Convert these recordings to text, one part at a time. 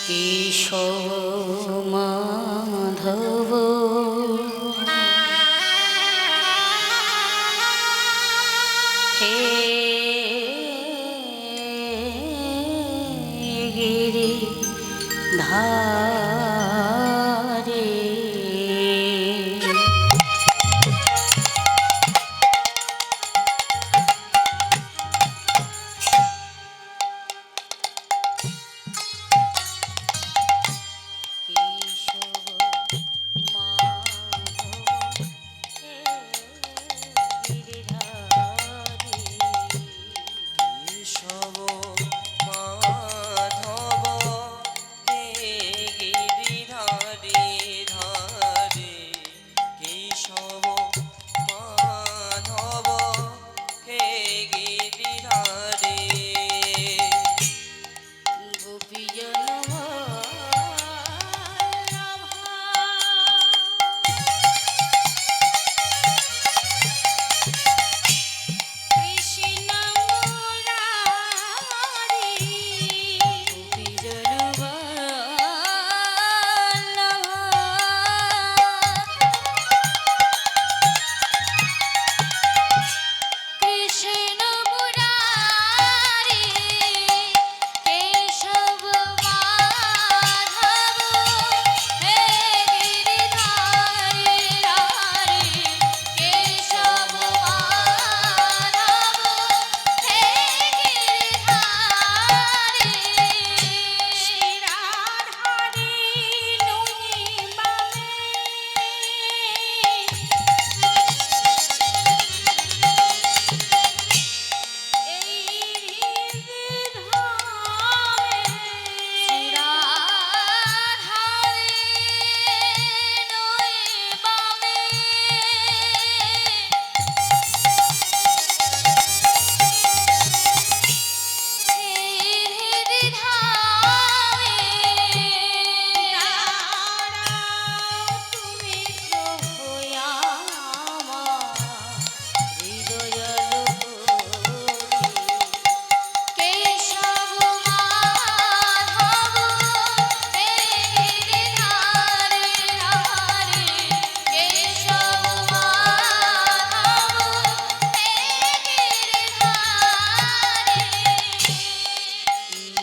কেশব মাধব হে গিরি ধারে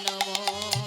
নমো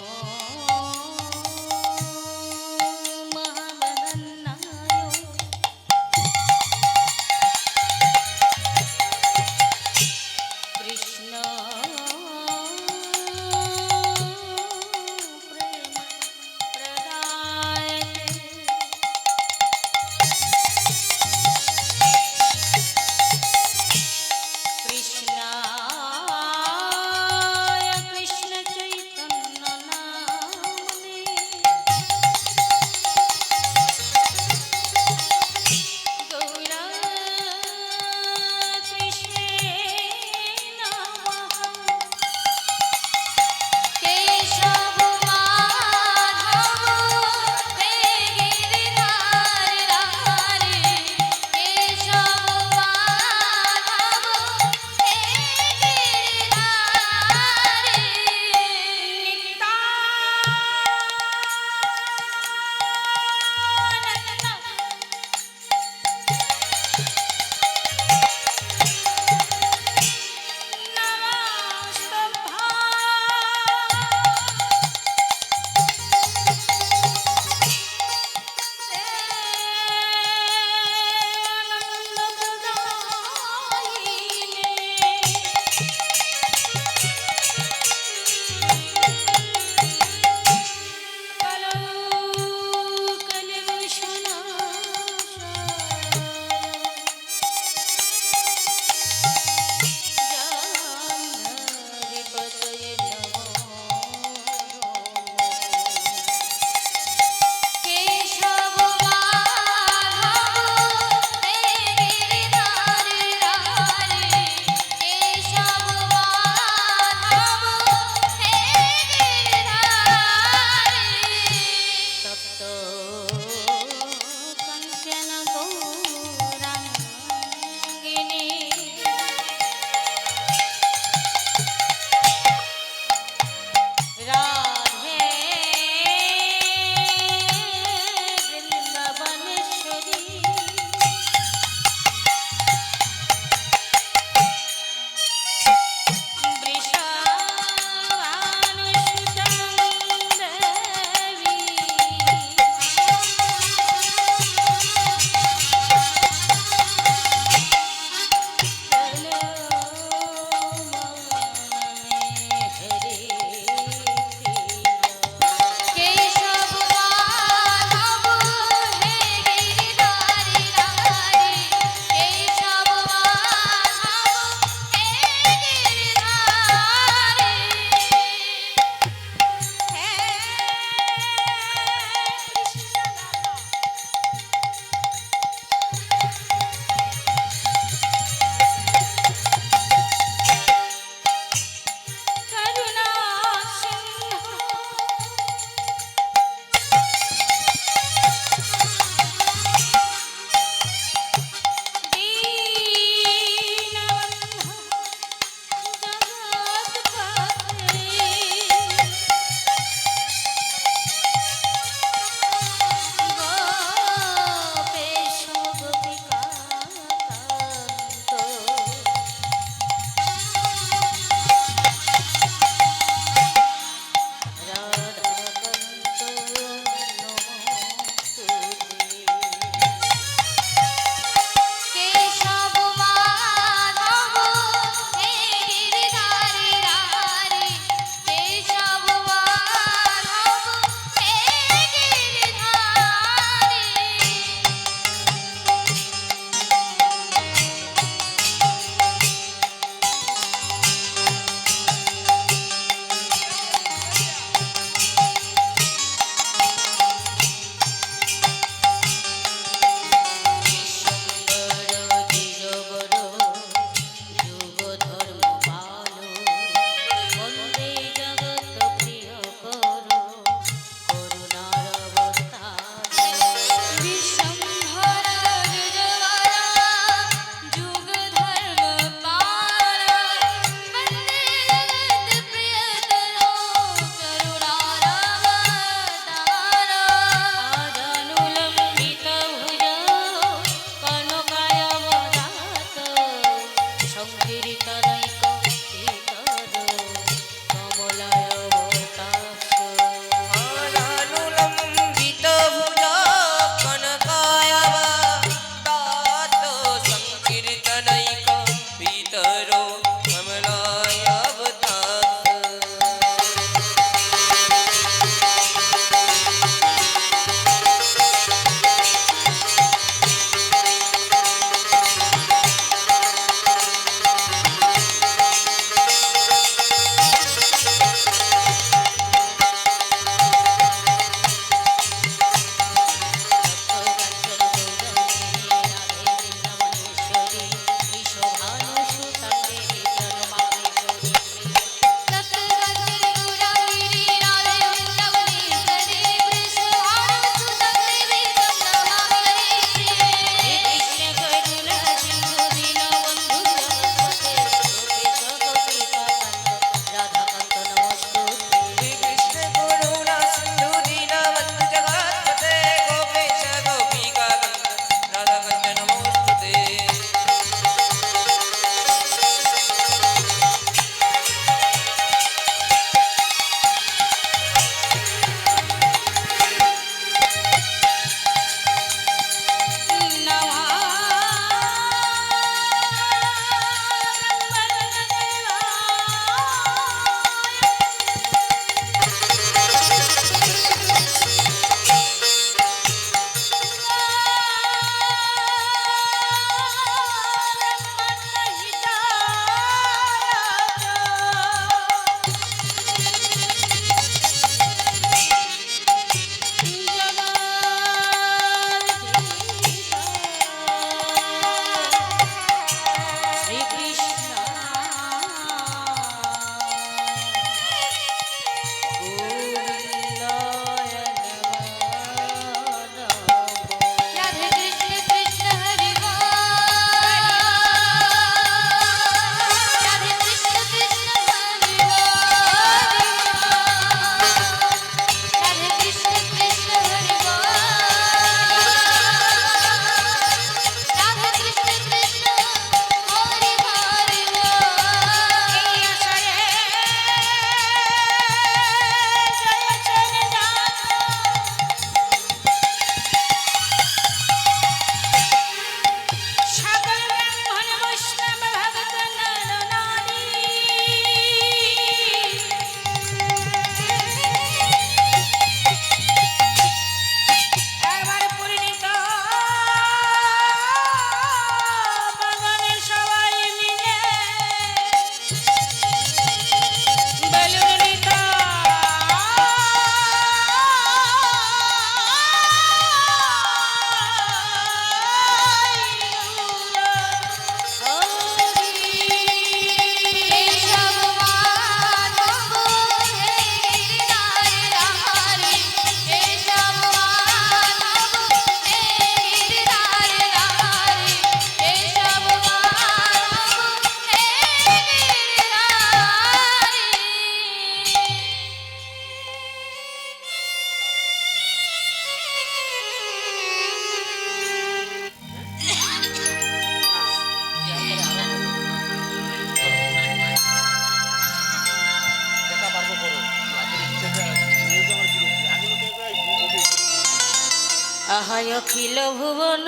আহায় অখিল ভুবন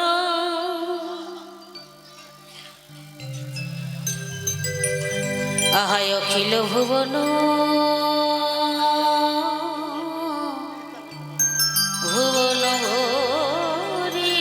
আহায় অখিল ভুবন ভুবন ভরি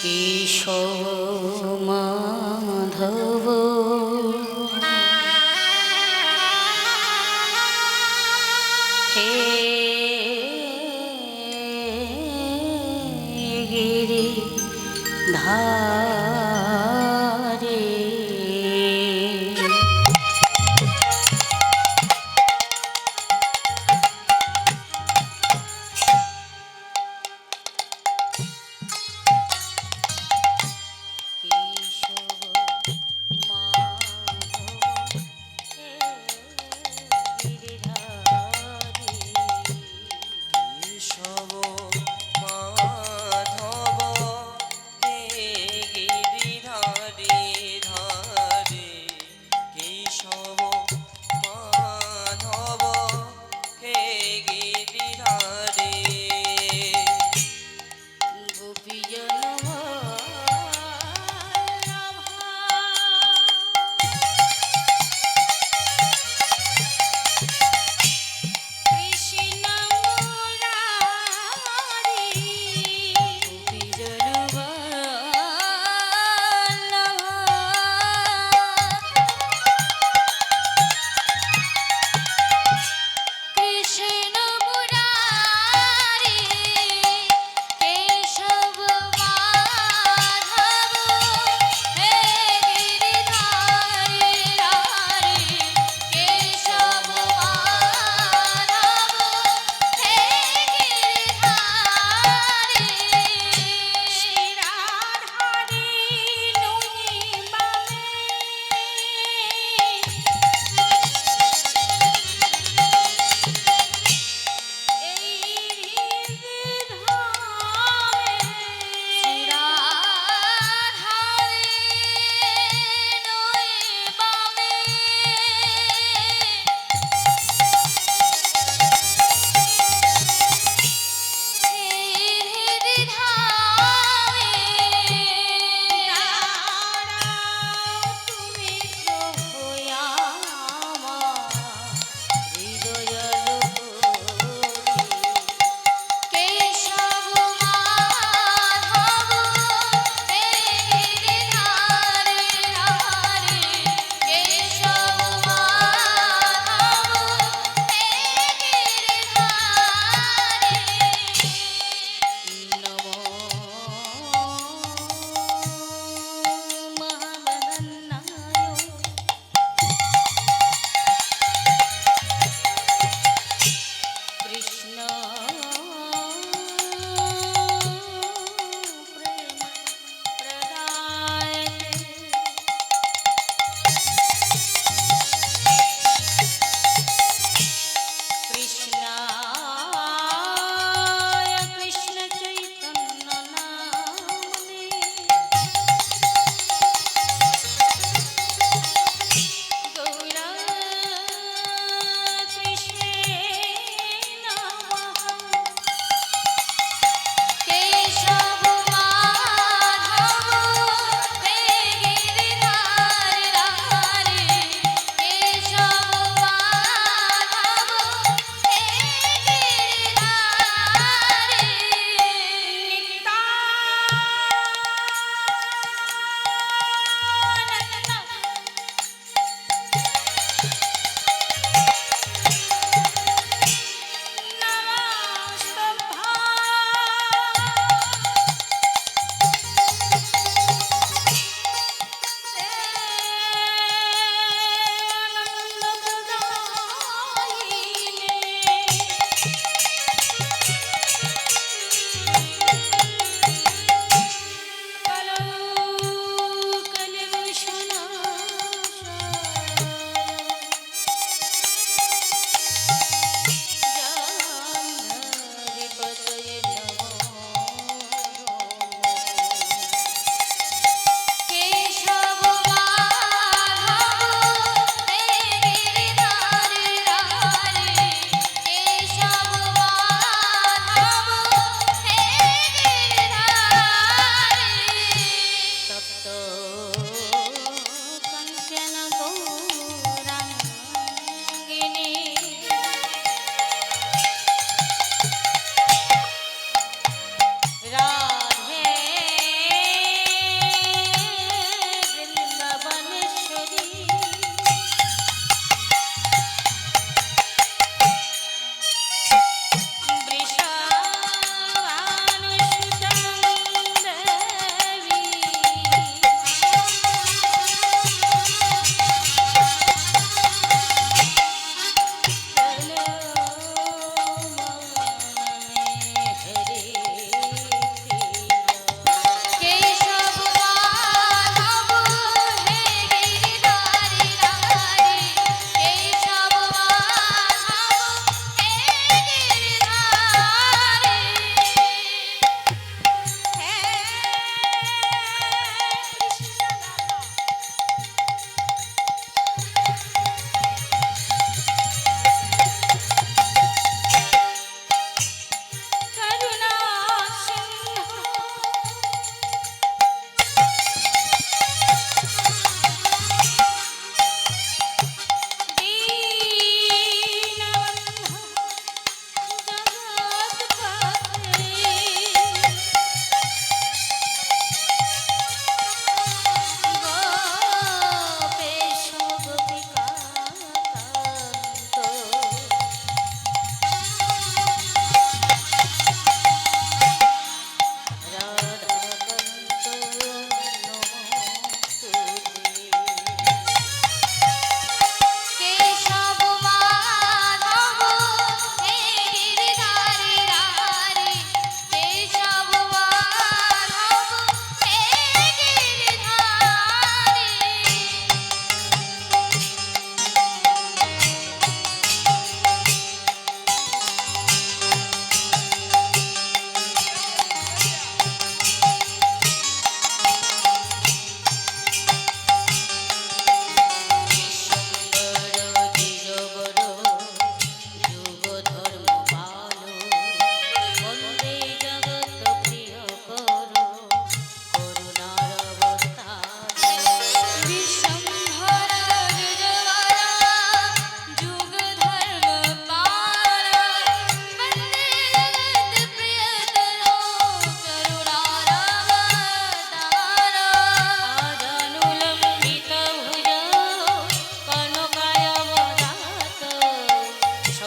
কেশব মাধব হে গিরি ধারে কেশব মাধব হে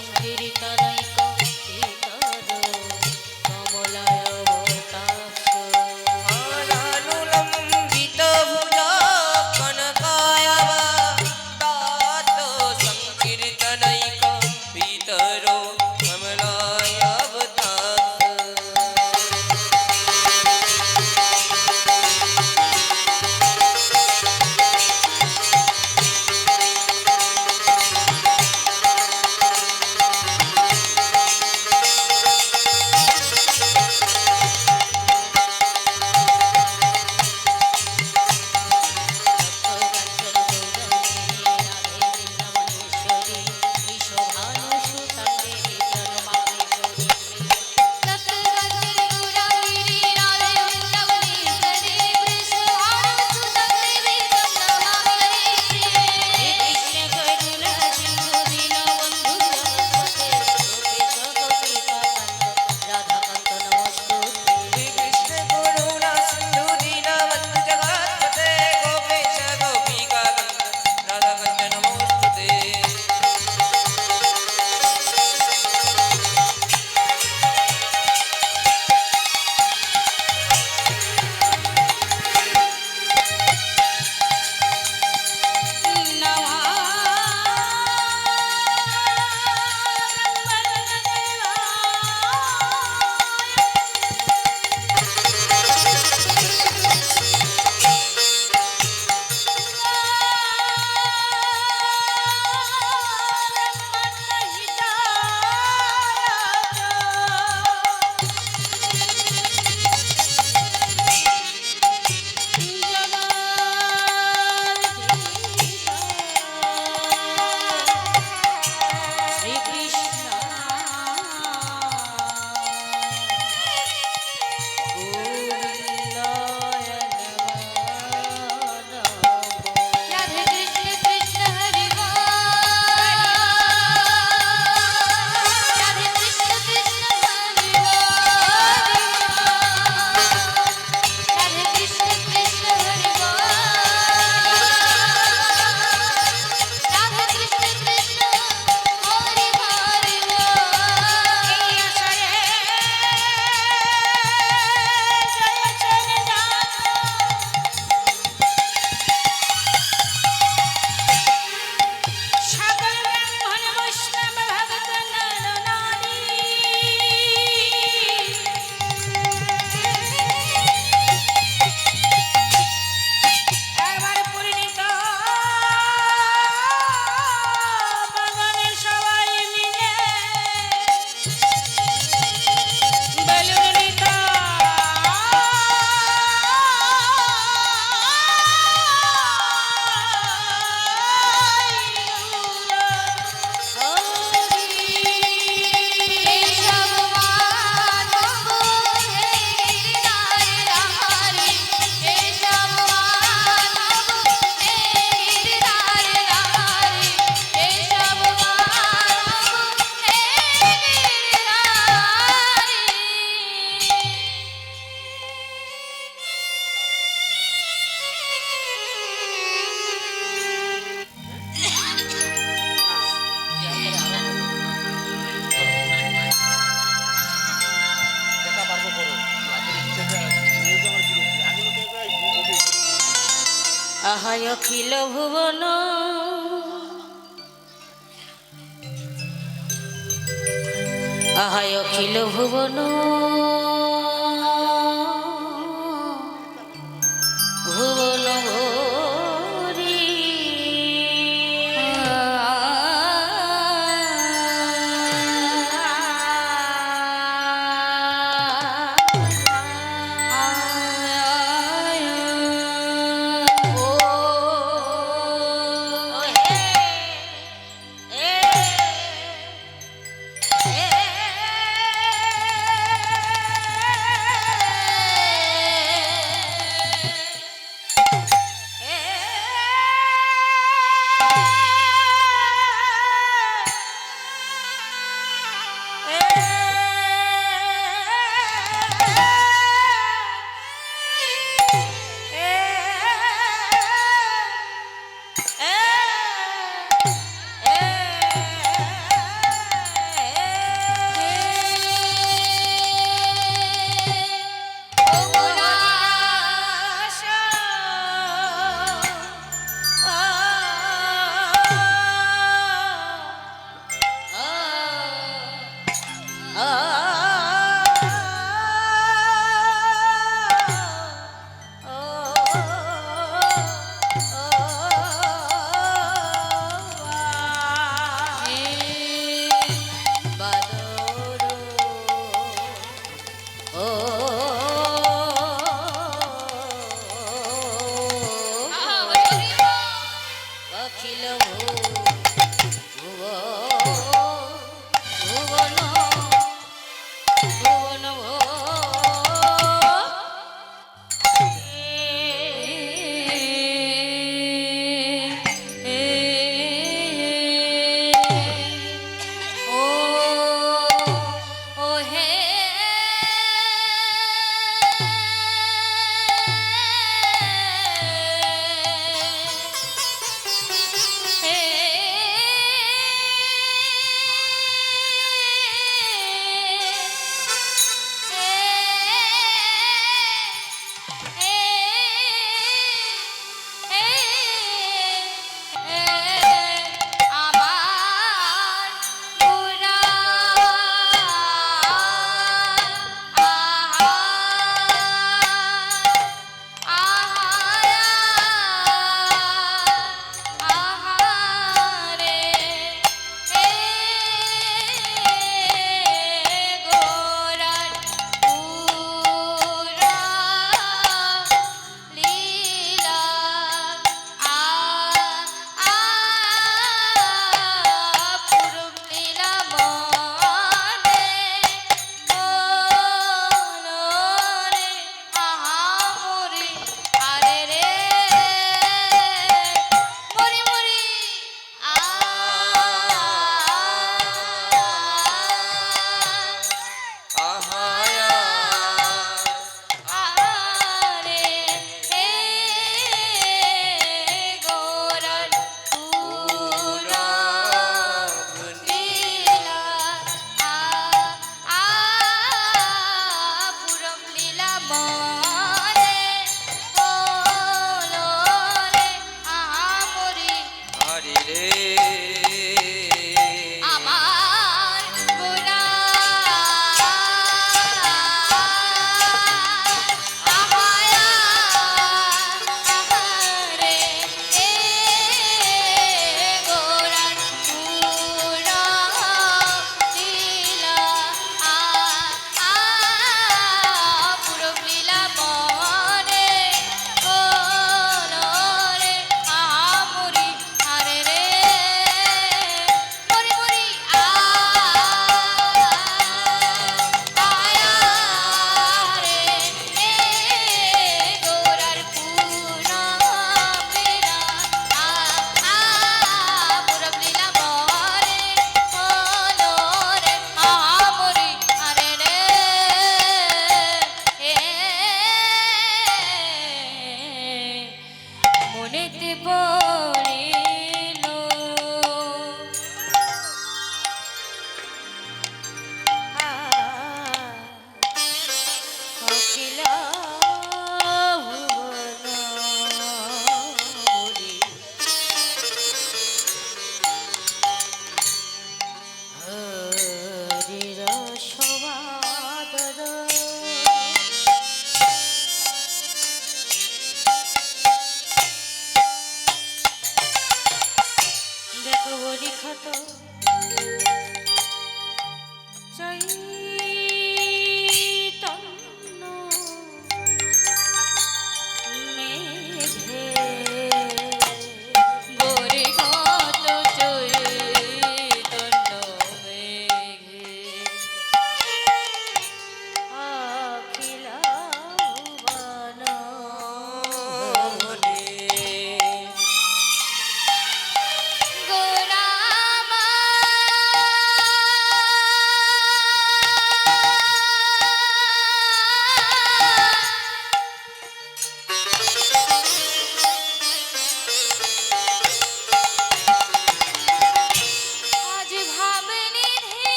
সংকীর্তনৈক ইতর কমলায় অবতাস আনানুলম্বিত ভুজ কনকায়বতাত সংকীর্তনৈক ইতর কমলায় অবতাস আহায় অখিল ভুবন আহায় অখিল ভুবন ভুবন ভরি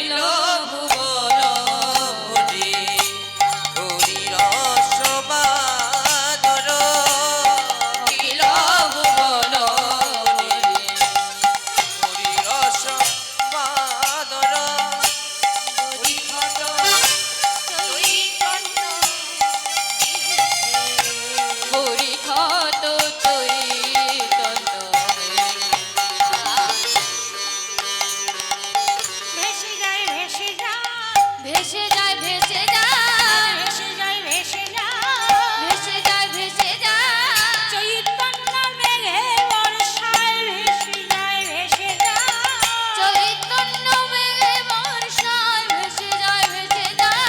অখিল ভুবন ভুজি হরির সমাদর অখিল ভুবন হরির সমাদর হরিঘট চৈতন্য হরি ক্ষত চৈতন্য ভেসে যায় ভেসে যায় ভেসে যায় ভেসে যায় ভেসে যায় ভেসে যায় ভেসে যায় ভেসে যায় চৈতন্য মেঘে বর্ষায় ভেসে যায় ভেসে যায় চৈতন্য মেঘে বর্ষায় ভেসে যায় ভেসে যায়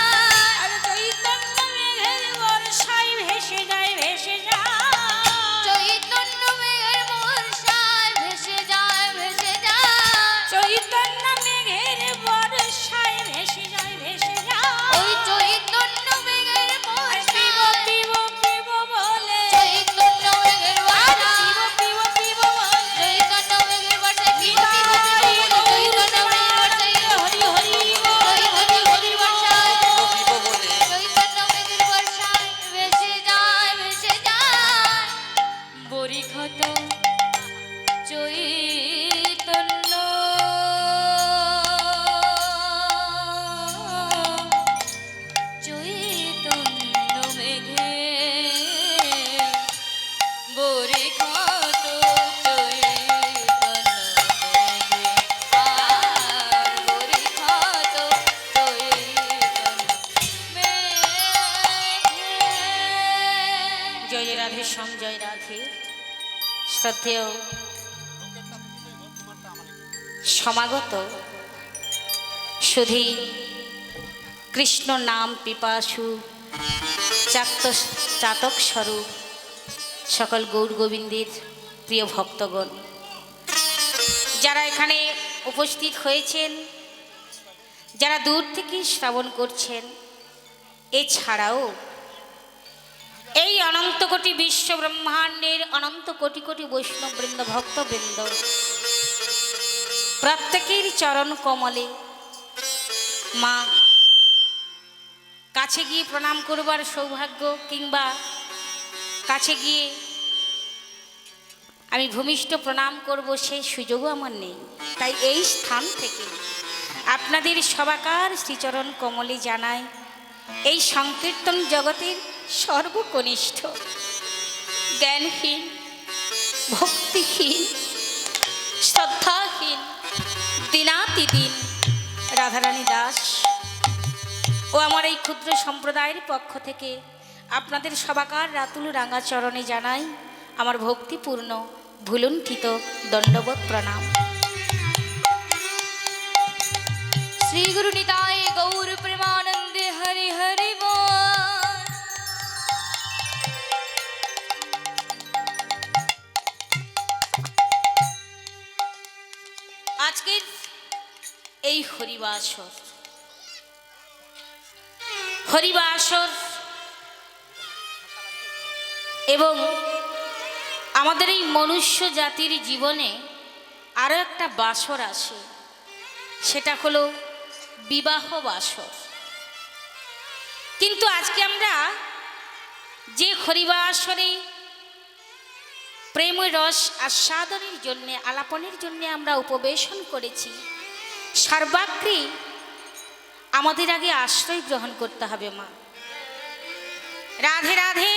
আর চৈতন্য মেঘের বর্ষায় ভেসে যায় ভেসে যায় চৈতন্য মেঘের বর্ষায় ভেসে যায় ভেসে যায় চৈতন্য মেঘের বর্ষায় ভেসে যায় ভেসে যায় ওই চৈতন্য মেঘের আর পিব বর্ষায় পিব পিব বলে চৈতন্য মেঘের আর বর্ষায় পিব পিব পিব বলে চৈতন্য মেঘের বর্ষায় পিব পিব পিব বলে চৈতন্য মেঘের বর্ষায় হরি হরি হরি হরি হরির বর্ষায় পিব বলে চৈতন্য মেঘের বর্ষায় ভেসে যায় ভেসে যায় বরিখত চৈতন্য চৈতন্য মেঘে বরিখত চৈতন্য মেঘে আর বরিখত চৈতন্য মেঘে জয় রাধে শ্যাম জয় রাধে শ্রদ্ধেয় সমাগত সুধী কৃষ্ণ নাম পিপাসু চাতক স্বরূপ সকল গৌর গোবিন্দের প্রিয় ভক্তগণ, যারা এখানে উপস্থিত হয়েছেন, যারা দূর থেকে শ্রবণ করছেন, এছাড়াও এই অনন্ত কোটি বিশ্ব ব্রহ্মাণ্ডের অনন্ত কোটি কোটি বৈষ্ণববৃন্দ ভক্তবৃন্দ প্রত্যেকের চরণ কমলে মা কাছে গিয়ে প্রণাম করবার সৌভাগ্য কিংবা কাছে গিয়ে আমি ভূমিষ্ঠ প্রণাম করব সেই সুযোগও আমার নেই। তাই এই স্থান থেকে আপনাদের সবাকার শ্রীচরণ কমলে জানাই এই সংকীর্তন জগতের সর্বকনিষ্ঠ জ্ঞানহীন ভক্তিহীন শ্রদ্ধাহীন দিনাতিদিন রাধারানী দাস ও আমার এই ক্ষুদ্র সম্প্রদায়ের পক্ষ থেকে আপনাদের সবাকার রাতুল রাঙা চরণে জানাই আমার ভক্তিপূর্ণ ভুলুণ্ঠিত দণ্ডবত প্রণাম। শ্রী গুরু নিতাই গৌর প্রেমানন্দে হরি হরি বল। আজকের এই হরিবাসর এবং আমাদের এই মনুষ্য জাতির জীবনে আরও একটা বাসর আসে, সেটা হলো বিবাহ বাসর। কিন্তু আজকে আমরা যে হরিবাসরে প্রেম রস আস্বাদনের জন্যে আলাপনের জন্যে আমরা উপবেশন করেছি, সর্বাগ্রে আমাদের আগে আশ্রয় গ্রহণ করতে হবে মা। রাধে রাধে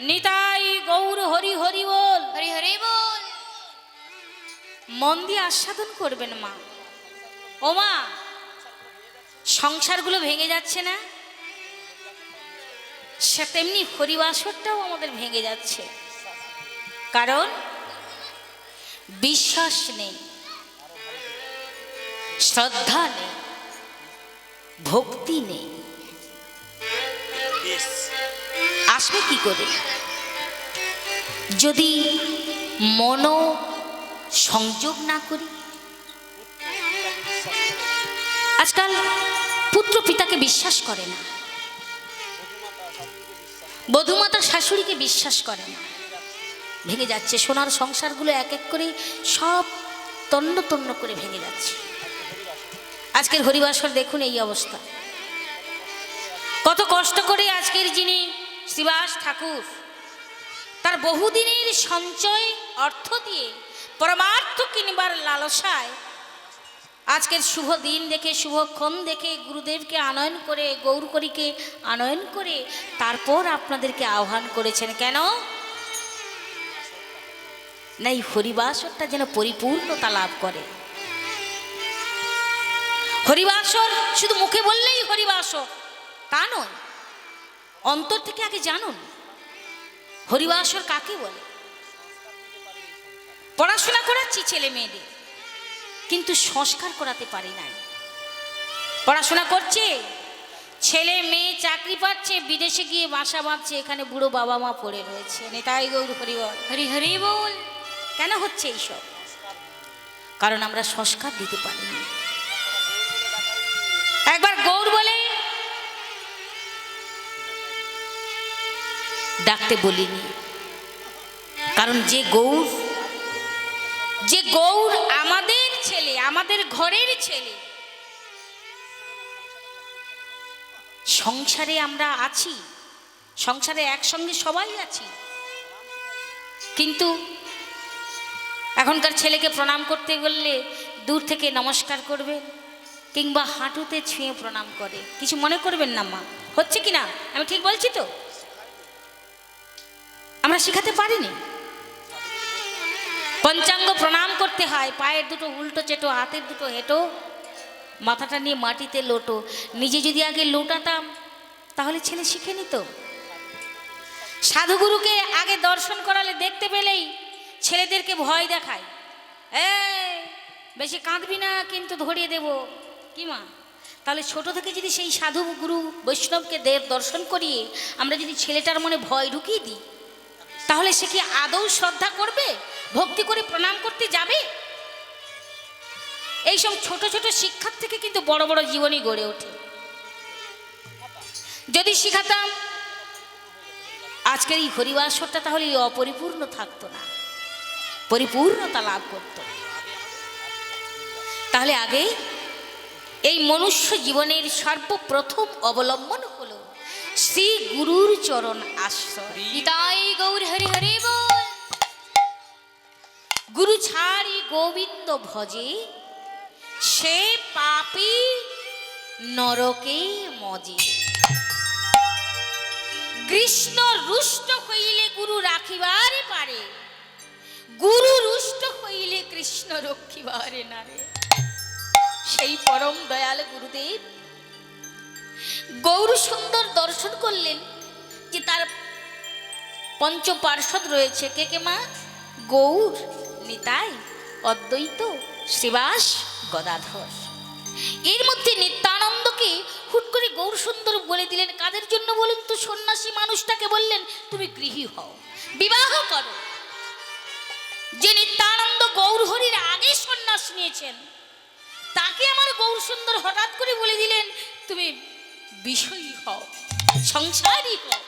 নিতাই গৌর হরি হরি বল, হরি হরি বল। মন দিয়ে আস্বাদন করবেন মা। ও মা, সংসারগুলো ভেঙে যাচ্ছে না? সে তেমনি হরিবাসরটাও আমাদের ভেঙে যাচ্ছে, কারণ বিশ্বাস নেই, শ্রদ্ধা নেই, ভক্তি নেই। আসবে কি করে? যদি মন সংযোগ না করি। আজকাল পুত্র পিতাকে বিশ্বাস করে না, বধূমাতা শাশুড়িকে বিশ্বাস করে না, ভেঙে যাচ্ছে। সোনার সংসারগুলো এক এক করে সব তন্ন তন্ন করে ভেঙে যাচ্ছে। আজকের হরিবাসর দেখুন এই অবস্থা। কত কষ্ট করে আজকের যিনি শ্রীবাস ঠাকুর তার বহুদিনের সঞ্চয় অর্থ দিয়ে পরমার্থ কিনবার লালসায় আজকের শুভ দিন দেখে শুভক্ষণ দেখে গুরুদেবকে আনয়ন করে গৌরকরীকে আনয়ন করে তারপর আপনাদেরকে আহ্বান করেছেন। কেন না, এই হরিবাসরটা যেন পরিপূর্ণতা লাভ করে। হরিবাসর শুধু মুখে বললেই হরিবাসর তা নয়, অন্তর থেকে আগে জানুন হরিবাসর কাকে বলে। পড়াশোনা করাচ্ছি ছেলে মেয়েদের, কিন্তু সংস্কার করাতে পারি না। পড়াশোনা করছে, ছেলে মেয়ে চাকরি পাচ্ছে, বিদেশে গিয়ে বাসা বাঁধছে, এখানে বুড়ো বাবা মা পড়ে রয়েছে। নেতাই গৌর হরিবল, হরি হরি বল। কেন হচ্ছে এইসব? কারণ আমরা সংস্কার দিতে পারিনি। একবার গৌর বলে ডাকতে বলিনি, কারণ যে গৌর আমাদের ছেলে, আমাদের ঘরের ছেলে। সংসারে আমরা আছি, সংসারে একসঙ্গে সবাই আছি, কিন্তু এখনকার ছেলেকে প্রণাম করতে বললে দূর থেকে নমস্কার করবে কিংবা হাঁটুতে ছুঁয়ে প্রণাম করে। কিছু মনে করবেন না মা, হচ্ছে কি না আমি ঠিক বলছি তো? আমরা শিখাতে পারিনি। পঞ্চাঙ্গ প্রণাম করতে হয়, পায়ের দুটো উল্টো চেটো, হাতের দুটো হেঁটো, মাথাটা নিয়ে মাটিতে লোটো। নিজে যদি আগে লোটাতাম তাহলে ছেলে শিখে নিত। সাধুগুরুকে আগে দর্শন করালে দেখতে পেলেই ছেলেদেরকে ভয় দেখায়, বেশি কাঁদবি না কিন্তু ধরিয়ে দেব। কি মা, তাহলে ছোট থেকে যদি সেই সাধু গুরু বৈষ্ণবকে দর্শন করিয়ে আমরা যদি ছেলেটার মনে ভয় ঢুকিয়ে দিই, তাহলে সে কি আদৌ শ্রদ্ধা করবে, ভক্তি করে প্রণাম করতে যাবে? এইসব ছোট ছোট শিক্ষার থেকে কিন্তু বড় বড় জীবনই গড়ে ওঠে। যদি শিখাতাম আজকের এই হরিবাসরটা তাহলে অপরিপূর্ণ থাকতো না, পরিপূর্ণতা লাভ করত। তাহলে আগে এই মনুষ্য জীবনের সর্বপ্রথম অবলম্বন হলো শ্রী গুরুর চরণ আশ্রয়। নিতাই গৌর হরি হরি বল। গুরু ছাড়ি গোবিন্দ ভজে, সে পাপী নরকে মজে। কৃষ্ণ রুষ্ট হইলে গুরু রাখিবারে পারে, গুরু রুষ্ট হইলে কৃষ্ণ রক্ষিবারে নারে। সেই পরম দয়াল গুরুদেব গৌর সুন্দর দর্শন করলেন যে তার পঞ্চ পার্ষদ রয়েছে। কে কে মা? গৌর, নিতাই, অদ্বৈত, শ্রীবাস, গদাধর। এর মধ্যে নিত্যানন্দকে হুট করে গৌর সুন্দর বলে দিলেন। কাদের জন্য বলুন তো? সন্ন্যাসী মানুষটাকে বললেন তুমি গৃহী হও, বিবাহ করো। যে নিত্যানন্দ গৌর হরির আগে সন্ন্যাস নিয়েছেন, তাকে আমার গৌর সুন্দর হঠাৎ করে বলে দিলেন তুমি বিষয়ী হও, সংসারী হও।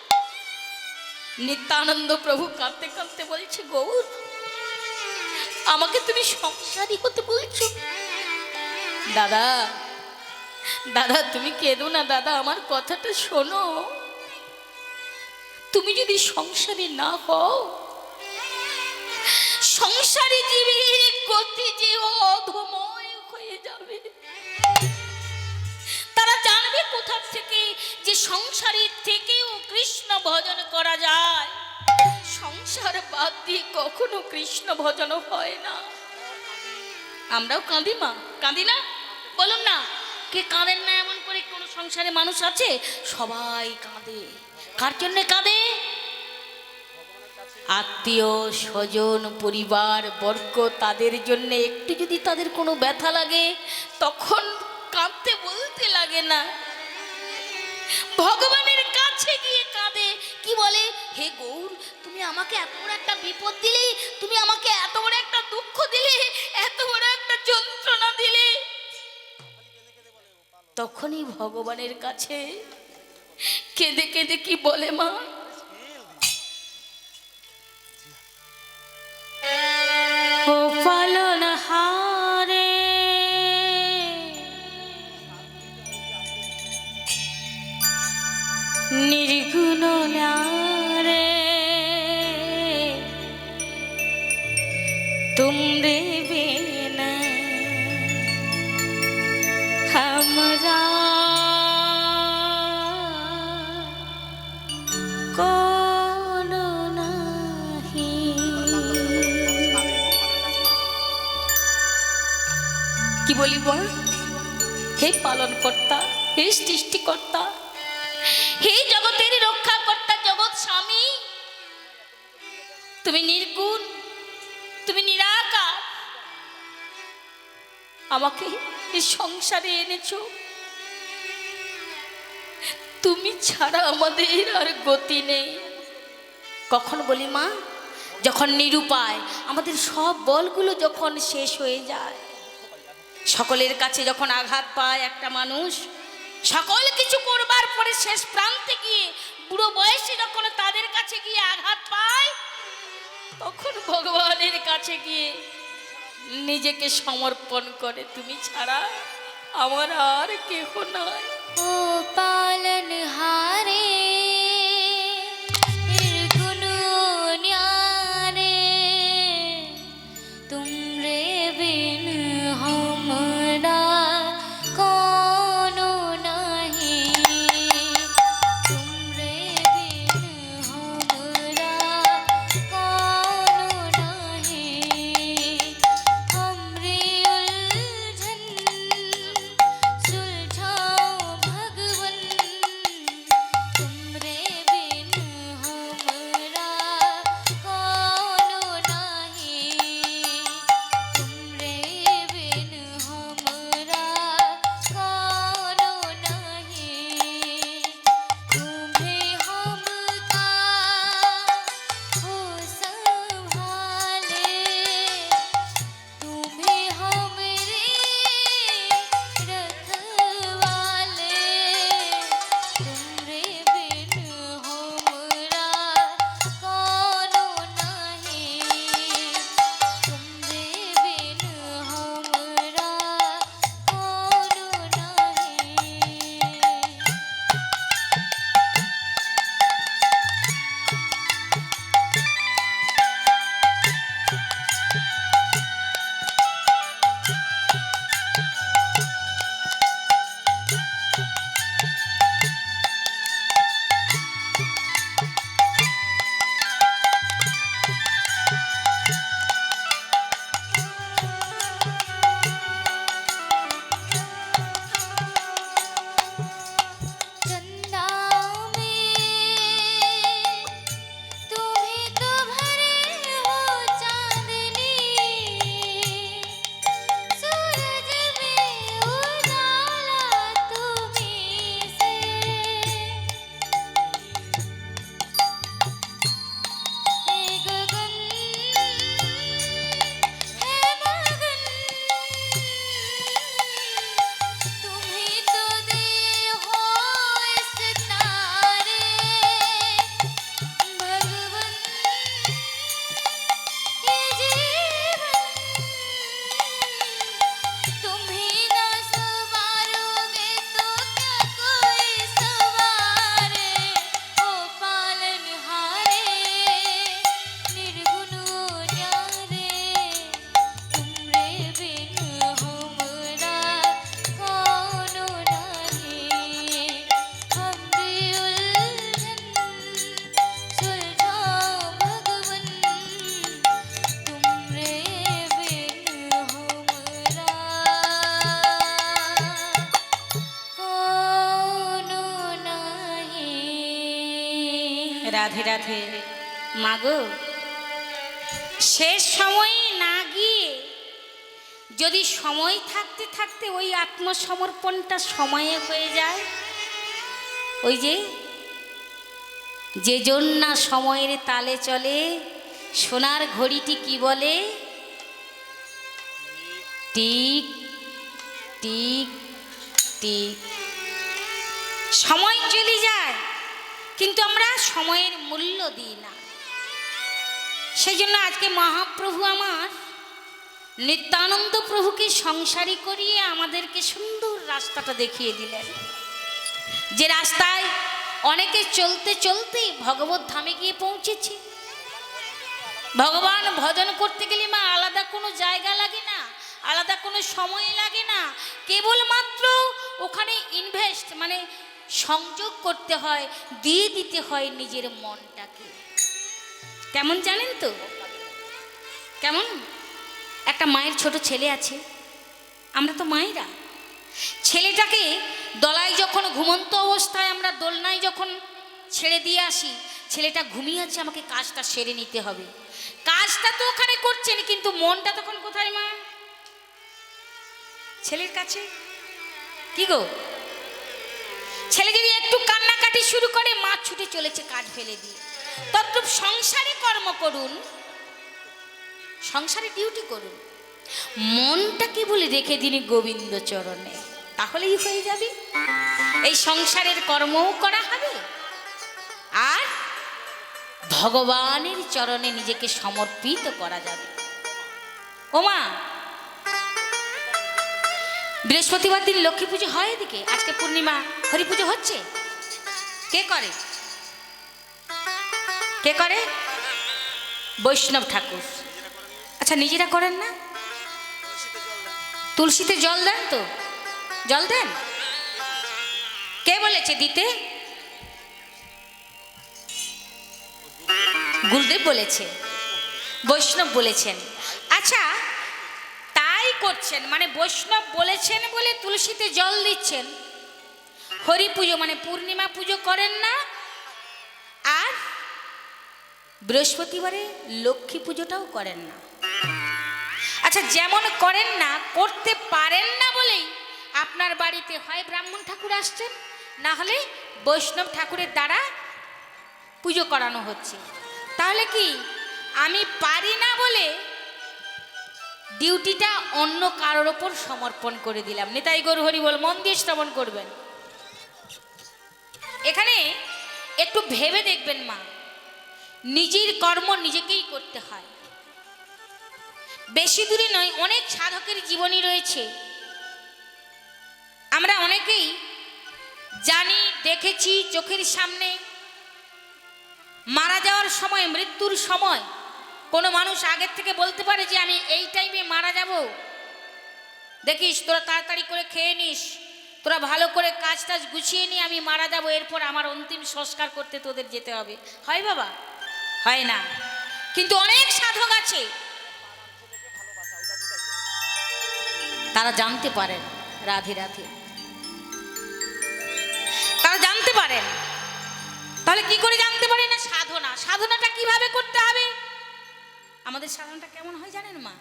নিত্যানন্দ প্রভু কাঁদতে কাঁদতে বলছে, গৌর আমাকে তুমি সংসারী হতে বলছো? দাদা দাদা তুমি কেঁদো না দাদা, আমার কথাটা শোনো। তুমি যদি সংসারী না হও, সংসারী জীবের গতি যে অধময় হয়ে যাবে। তারা জানবে কোথা থেকে যে সংসারীর থেকেও কৃষ্ণ ভজন করা যায়। সংসার বাদ দিয়ে কখনো কৃষ্ণ ভজন হয় না। আমরাও কাঁদি মা, কাঁদি না? বলুন না, কে কাঁদেন না? এমন করে কোন সংসারে মানুষ আছে? সবাই কাঁদে। কার জন্য কাঁদে? আত্মীয় স্বজন পরিবার বর্গ, তাদের জন্য একটু যদি তাদের কোনো ব্যথা লাগে তখন কাঁদতে বলতে লাগে না, ভগবানের কাছে গিয়ে কাঁদে। কি বলে? হে গৌর, তুমি আমাকে এত বড় একটা বিপদ দিলে, তুমি আমাকে এত বড় একটা দুঃখ দিলে, এত বড় একটা যন্ত্রণা দিলে। তখনই ভগবানের কাছে কেঁদে কেঁদে কি বলে মা? ও পালনহারে निर्गुण रे तुमरे बिना हमरा कोनो नाही। কি বলিব? হে পালন কর্তা, হে সৃষ্টিকর্তা, হে জগতের রক্ষা কর্তা, জগৎ স্বামী, তুমি নির্গুণ, তুমি নিরাকার, আমাকে এই সংসারে এনেছো। তুমি ছাড়া আমাদের আর গতি নেই। কখন বলি মা? যখন নিরুপায়, আমাদের সব বলগুলো যখন শেষ হয়ে যায়, সকলের কাছে যখন আঘাত পায় একটা মানুষ, সকল কিছু করবার পরে শেষ প্রান্তে গিয়ে বুড়ো বয়সে যখন তাদের কাছে গিয়ে আঘাত পায়, তখন ভগবানের কাছে গিয়ে নিজেকে সমর্পণ করে। তুমি ছাড়া আমার আর কেহ নাই। ও পালনহারে निर्गुण न्यारे तुमरे बिन हमरा कोनो नहीं। तुमरे बिन हमरा कोनो नहीं। हमरे उलझन सुलझाओ भगवन। तुमरे बिन हमरा कोनो नहीं। तुमरे बिन हमरा कोनो नहीं। तुम्हें हमका हो संभाले। तुम्हें हमरे रखवाले। तुमरे बिन हमरा कोनो नहीं। तुमरे बिन हमरा कोनो नहीं। चंदा में तुम्हें तो भरे हो चांदनी। सूरज में उजाला तुम्हीं से। हे गगन है मगन तुम्हीं तो दे हो इस तारे। भगवन ये जीवन तुम्हीं न संवारोगे तो क्या कोई संवारे। ओ पालनहारे निर्गुण न्यारे तुमरे बिन हमरा कोनो नहीं। हमरी उलझन सुलझाओ भगवन। तुमरे बिन हमरा कोनो नहीं। রাধে রাধে। মাগো, শেষ সময়ে না গিয়ে যদি সময় থাকতে থাকতে ওই আত্মসমর্পণটা সময়ে হয়ে যায়, ওই যে জন না সময়ের তালে চলে, সোনার ঘড়িটি কি বলে? Tick tick tick. সময় চলে যায়, কিন্তু আমরা সময়ের মূল্য দিই না। সেই জন্য আজকে মহাপ্রভু আমার নিত্যানন্দ প্রভুকে সংসারী করিয়ে আমাদেরকে সুন্দর রাস্তাটা দেখিয়ে দিলেন, যে রাস্তায় অনেকে চলতে চলতেই ভগবত ধামে গিয়ে পৌঁছেছে। ভগবান ভজন করতে গেলে মা আলাদা কোনো জায়গা লাগে না, আলাদা কোনো সময় লাগে না, কেবলমাত্র ওখানে ইনভেস্ট মানে সংযোগ করতে হয়, দিয়ে দিতে হয় নিজের মনটাকে। কেমন জানেন তো? কেমন? একটা মায়ের ছোট ছেলে আছে, আমরা তো মায়েরা, ছেলেটাকে দলায় যখন ঘুমন্ত অবস্থায় আমরা দোলনায় যখন ছেড়ে দিয়ে আসি, ছেলেটা ঘুমিয়ে আছে, আমাকে কাজটা সেরে নিতে হবে। কাজটা তো ওখানে করছেন, কিন্তু মনটা তখন কোথায় মা? ছেলের কাছে। কি গো, ছেলে যদি একটু কান্নাকাটি শুরু করে, মা ছুটে চলেছে কাজ ফেলে দিয়ে। তদ্রূপ সংসারে কর্ম করুন, সংসারে ডিউটি করুন, মনটাকে বলে রেখে দিন গোবিন্দ চরণে, তাহলেই হয়ে যাবে। এই সংসারের কর্মও করা হবে, আর ভগবানের চরণে নিজেকে সমর্পিত করা যাবে। ওমা, বৃহস্পতিবার দিন লক্ষ্মী পুজো হয় এদিকে, আজকে পূর্ণিমা, হরি পুজো হচ্ছে। কে করে? কে করে? বৈষ্ণব ঠাকুর। আচ্ছা, নিজেরা করেন না? তুলসীতে জল দেন তো? জল দেন? কে বলেছে দিতে? গুরুদেব বলেছে, বৈষ্ণব বলেছেন। আচ্ছা, তাই করছেন মানে বৈষ্ণব বলেছেন বলে তুলসীতে জল দিচ্ছেন। হরি পুজো মানে পূর্ণিমা পুজো করেন না, আর বৃহস্পতিবারে লক্ষ্মী পুজোটাও করেন না। আচ্ছা, যেমন করেন না, করতে পারেন না বলেই আপনার বাড়িতে হয় ব্রাহ্মণ ঠাকুর আসছেন, না হলে বৈষ্ণব ঠাকুরের দ্বারা পুজো করানো হচ্ছে। তাহলে কি আমি পারি না বলে ডিউটিটা অন্য কারোর ওপর সমর্পণ করে দিলাম? নিতাই গৌর হরি বল। মন দিয়ে শ্রবণ করবেন। এখানে একটু ভেবে দেখবেন মা, নিজের কর্ম নিজেকেই করতে হয়। বেশি দূরে নয়, অনেক সাধকের জীবনী রয়েছে, আমরা অনেকেই জানি, দেখেছি চোখের সামনে। মারা যাওয়ার সময়, মৃত্যুর সময় কোনো মানুষ আগের থেকে বলতে পারে যে আমি এই টাইমে মারা যাব, দেখিস তোরা তাড়াতাড়ি করে খেয়ে নিস, তোরা ভালো করে কাজ টাজ গুছিয়ে নি, আমি মারা যাব, এরপর আমার অন্তিম সংস্কার করতে তোদের যেতে হবে। হয় বাবা? হয় না। কিন্তু অনেক সাধক আছে, তারা জানতে পারেন রাধে রাধে, তারা জানতে পারেন। তাহলে কি করে জানতে পারে না? সাধনা। সাধনাটা কিভাবে করতে হবে? আমাদের সাধনাটা কেমন হয় জানেন মা?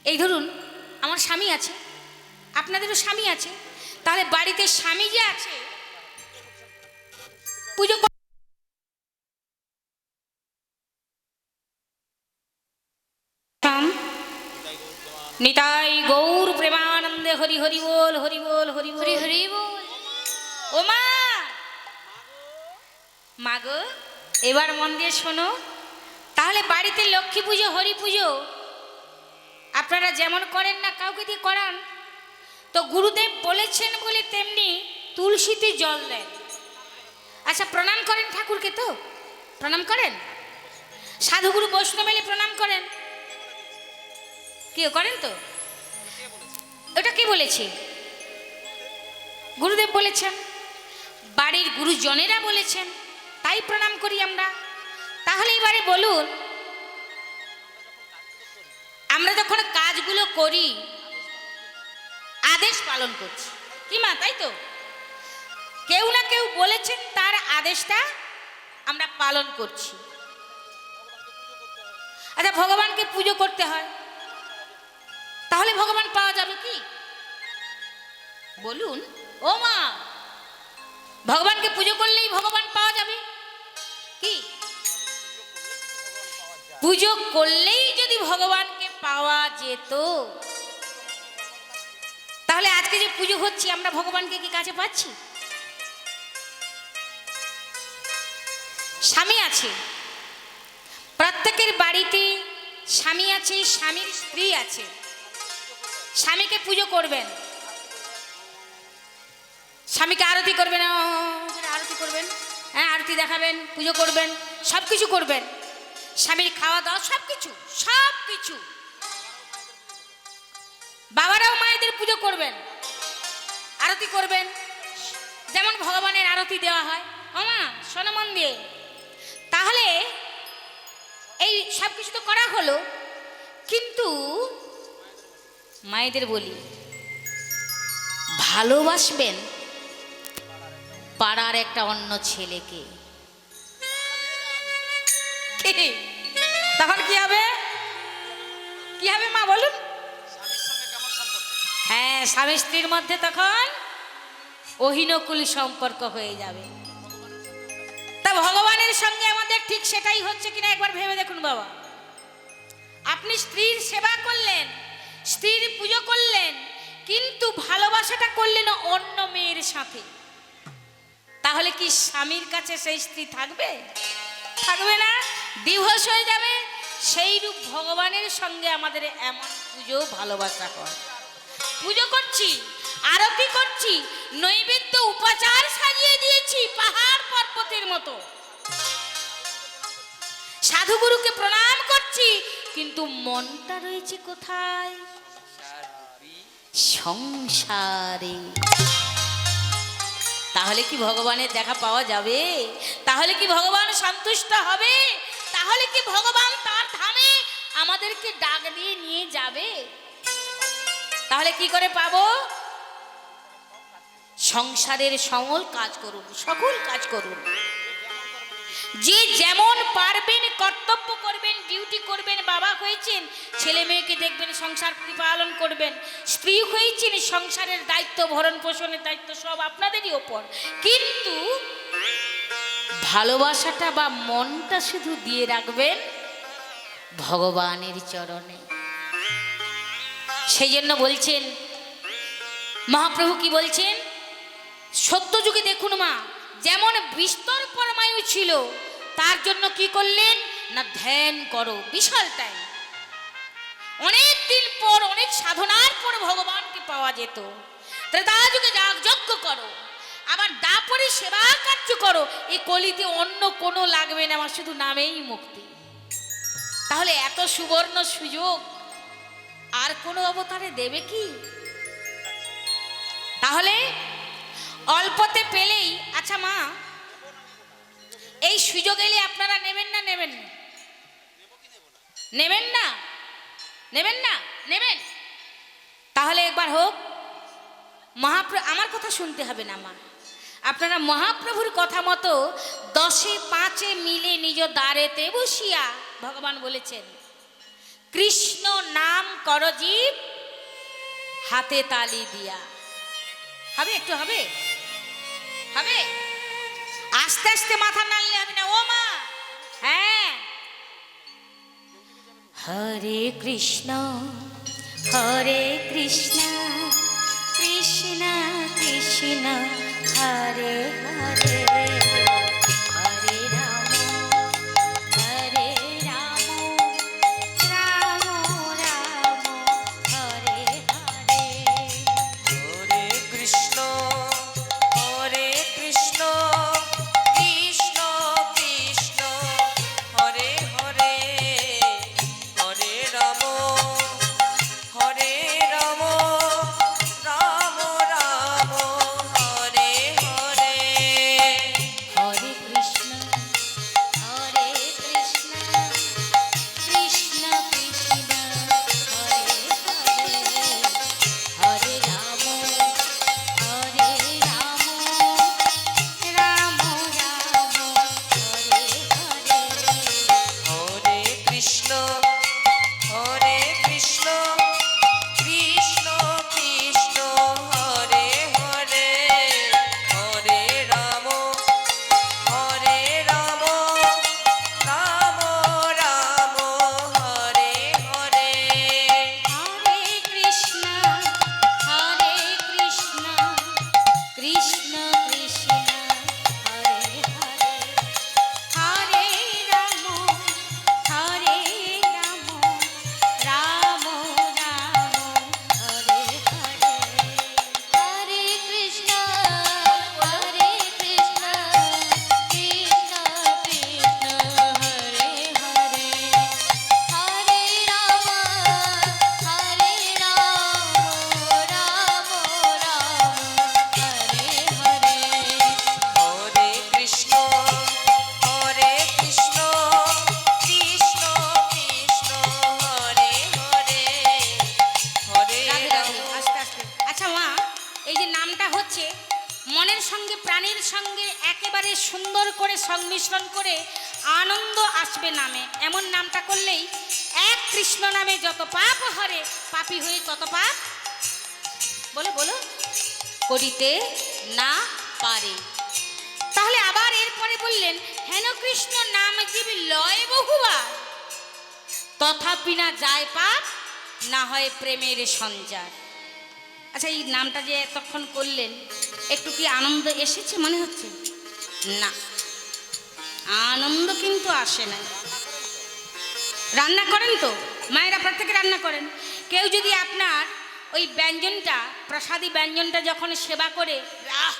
এই ধরুন আমার স্বামী আছে, আপনাদেরও স্বামী আছে, তাহলে বাড়িতে স্বামী যে আছে, পুজো নিতাই গৌর প্রেমানন্দে হরি হরি বল, হরি বল, হরি হরি হরি বল। ও মা, মাগো এবার মন দিয়ে শোনো। তাহলে বাড়িতে লক্ষ্মী পুজো, হরি পুজো আপনারা যেমন করেন না, কাউকে দিয়ে করান তো। গুরুদেব বলেছেন বলে তেমনি তুলসীতে জল দেন। আচ্ছা, প্রণাম করেন ঠাকুরকে তো? প্রণাম করেন? সাধুগুরু বৈষ্ণব এলে প্রণাম করেন? কেউ করেন তো? ওটা কে বলেছে? গুরুদেব বলেছেন, বাড়ির গুরুজনেরা বলেছেন, তাই প্রণাম করি আমরা। তাহলে এবারে বলুন, আমরা যখন কাজগুলো করি আদেশ পালন করছি কি মা? তাই তো? কেউ না কেউ বলেছেন, তার আদেশটা আমরা পালন করছি। আচ্ছা, ভগবানকে পুজো করতে হয়, তাহলে ভগবান পাওয়া যাবে কি? বলুন ও মা, ভগবানকে পুজো করলেই ভগবান পাওয়া যাবে কি? পুজো করলেই যদি ভগবানকে পাওয়া যেত, তাহলে আজকে যে পুজো হচ্ছে আমরা ভগবানকে কি কাছে পাচ্ছি? স্বামী আছে, প্রত্যেকের বাড়িতে স্বামী আছে, স্বামীর স্ত্রী আছে। স্বামীকে পুজো করবেন, স্বামীকে আরতি করবেন, আরতি করবেন। হ্যাঁ, আরতি দেখাবেন, পুজো করবেন, সব কিছু করবেন, স্বামীর খাওয়া দাওয়া সব কিছু সব কিছু। বাবারাও মায়েদের পুজো করবেন, আরতি করবেন, যেমন ভগবানের আরতি দেওয়া হয়। মা শোনো মন দিয়ে, তাহলে এই সব কিছু তো করা হলো, কিন্তু মায়েদের বলি, ভালোবাসবেন পাড়ার একটা অন্য ছেলেকে, তখন কি হবে? কি হবে মা বলুন? হ্যাঁ, স্বামী স্ত্রীর মধ্যে তখন অহিনকুল সম্পর্ক হয়ে যাবে। তা ভগবানের সঙ্গে আমাদের ঠিক সেটাই হচ্ছে কিনা একবার ভেবে দেখুন বাবা। আপনি স্ত্রীর সেবা করলেন, স্ত্রীর পুজো করলেন, কিন্তু ভালোবাসাটা করলেন অন্য মেয়ের সাথে, তাহলে কি স্বামীর কাছে সেই স্ত্রী থাকবে? থাকবে না, ডিভোর্স হয়ে যাবে। সেই রূপ ভগবানের সঙ্গে আমাদের এমন পুজো ভালোবাসা হয়। পুজো করছি, আরতি করছি, নৈবেদ্য উপাচার সাজিয়ে দিয়েছি পাহাড় পর্বতের মতো, সাধুগুরুকে প্রণাম করছি, কিন্তু মনটা রয়েছে কোথায়? সংসারে। তাহলে কি ভগবানের দেখা পাওয়া যাবে? তাহলে কি ভগবান সন্তুষ্ট হবে? তাহলে কি ভগবান তার ধামে আমাদেরকে ডাক দিয়ে নিয়ে যাবে? তাহলে কি করে পাবো? সংসারের সমল কাজ করুন, সকল কাজ করুন, যে যেমন পারবেন কর্তব্য করবেন, ডিউটি করবেন। বাবা হয়েছেন, ছেলে মেয়েকে দেখবেন, সংসার পালন করবেন। স্ত্রী হয়েছেন, সংসারের দায়িত্ব, ভরণ পোষণের দায়িত্ব সব আপনাদেরই ওপর। কিন্তু ভালোবাসাটা বা মনটা শুধু দিয়ে রাখবেন ভগবানের চরণে। সেই জন্য বলছেন মহাপ্রভু, কি বলছেন? সত্যযুগে দেখুন মা, যেমন বিস্তর পরমায়ু ছিল, তার জন্য কি করলেন না ধ্যান করো, বিশাল টাইম। অনেক দিন পর, অনেক সাধনার পর ভগবানকে পাওয়া যেত। ত্রেতা যুগে যজ্ঞ করো, আবার দাপরে সেবা কার্য করো। এই কলিতে অন্য কোনো লাগবে না, আমার শুধু নামেই মুক্তি। তাহলে এত সুবর্ণ সুযোগ আর কোনো অবতারে দেবে কি? তাহলে অল্পতে পেলেই, আচ্ছা মা, এই সুযোগ এলে আপনারা নেবেন না? নেবেন না? নেবেন না? নেবেন না? নেবেন? তাহলে একবার হোক মহাপ্রভু, আমার কথা শুনতে হবে না মা, আপনারা মহাপ্রভুর কথা মতো 10-5 মিলে নিজ দ্বারেতে বসিয়া, ভগবান বলেছেন কৃষ্ণ নাম করজীব হাতে তালি দিয়া। হবে? একটু হবে? হবে? আস্তে আস্তে মাথা নাড়লে হবে না ও মা। হ্যাঁ, হরে কৃষ্ণ হরে কৃষ্ণ কৃষ্ণ কৃষ্ণ হরে হরে, হরে রাম হরে রাম রাম রাম হরে হরে। হরে কৃষ্ণ কৃষ্ণ কৃষ্ণ হরে হরে, হরে রাম রাম রাম হরে হরে। মনের সঙ্গে প্রাণের সঙ্গে একেবারে সুন্দর করে সংমিশ্রণ করে আনন্দ আসবে নামে, এমন নামটা করলেই এক কৃষ্ণ নামে যত পাপ হরে, পাপী হয়ে তত পাপ বলো বলো করিতে না পারে। তাহলে আবার এরপরে বললেন, হেন কৃষ্ণ নাম জীবী লয় বহুবার, তথাপি না যায় পাপ, না হয় প্রেমের সঞ্চার। আচ্ছা, এই নামটা যে এতক্ষণ করলেন, একটু কি আনন্দ এসেছে মনে হচ্ছে? না, আনন্দ কিন্তু আসে না। রান্না করেন তো মায়েরা, প্রত্যেকে রান্না করেন। কেউ যদি আপনার ওই ব্যঞ্জনটা, প্রসাদী ব্যঞ্জনটা যখন সেবা করে, আহ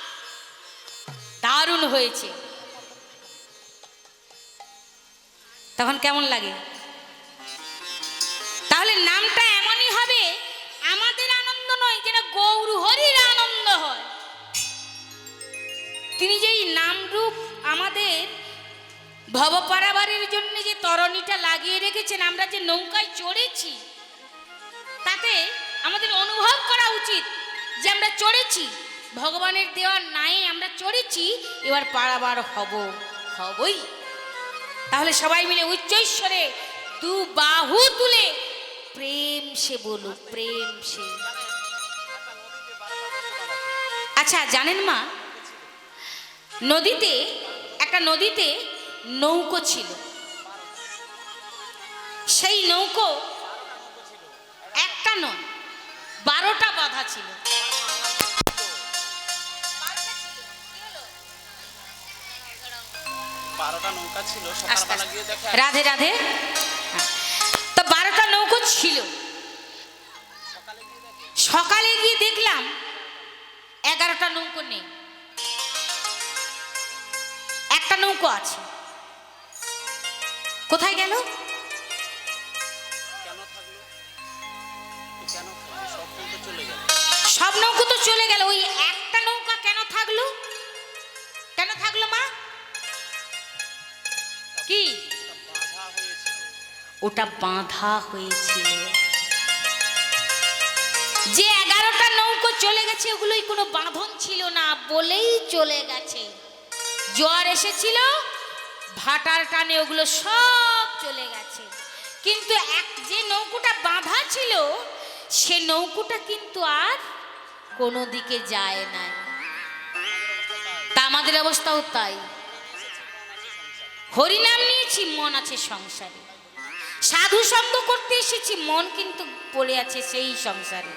দারুণ হয়েছে, তখন কেমন লাগে? তাহলে নামটা এমনই হবে, আমাদের আনন্দ নয়, যেন গৌর হরির আনন্দ হয়। তিনি যেই নামরূপ আমাদের ভবপারাবারের জন্য যে তরণীটা লাগিয়ে রেখেছেন, আমরা যে নৌকায় চড়েছি, তাতে আমাদের অনুভব করা উচিত যে আমরা চড়েছি, ভগবানের দেওয়ার নাই আমরা চড়েছি, এবার পারাবার হবই। তাহলে সবাই মিলে উচ্চৈশ্বরে দু বাহু তুলে প্রেম সে বলো, প্রেম সে। আচ্ছা জানেন মা, একটা নদীতে নৌকো ছিল। সেই নৌকো একটা নয়, 12টা বাঁধা ছিল। নৌকা ছিল, সকালবেলা গিয়ে দেখে রাধে রাধে। তো 12টা নৌকো ছিল, সকালে গিয়ে দেখলাম 11টা নৌকো নেই, একটা নৌকো আছে। কোথায় গেল? কেন থাকলো? কেন থাকলো? সব নৌকা চলে গেল। সব নৌকো তো চলে গেল, ওই একটা নৌকা কেন থাকলো? কেন থাকলো মা? কি বাধা হয়েছিল? ওটা বাঁধা হয়েছিল। যে 11টা নৌকো চলে গেছে, ওগুলোই কোনো বাঁধন ছিল না বলেই চলে গেছে। জোয়ার এসেছিল, ভাটার টানে ওগুলো সব চলে গেছে। কিন্তু যে নৌকোটা বাঁধা ছিল, সে নৌকোটা কিন্তু আর কোনো দিকে যায় নাই। তা আমাদের অবস্থাও তাই। হরিনাম নিয়েছি, মন আছে সংসারে। সাধু সঙ্গ করতে এসেছি, মন কিন্তু পড়ে আছে সেই সংসারে।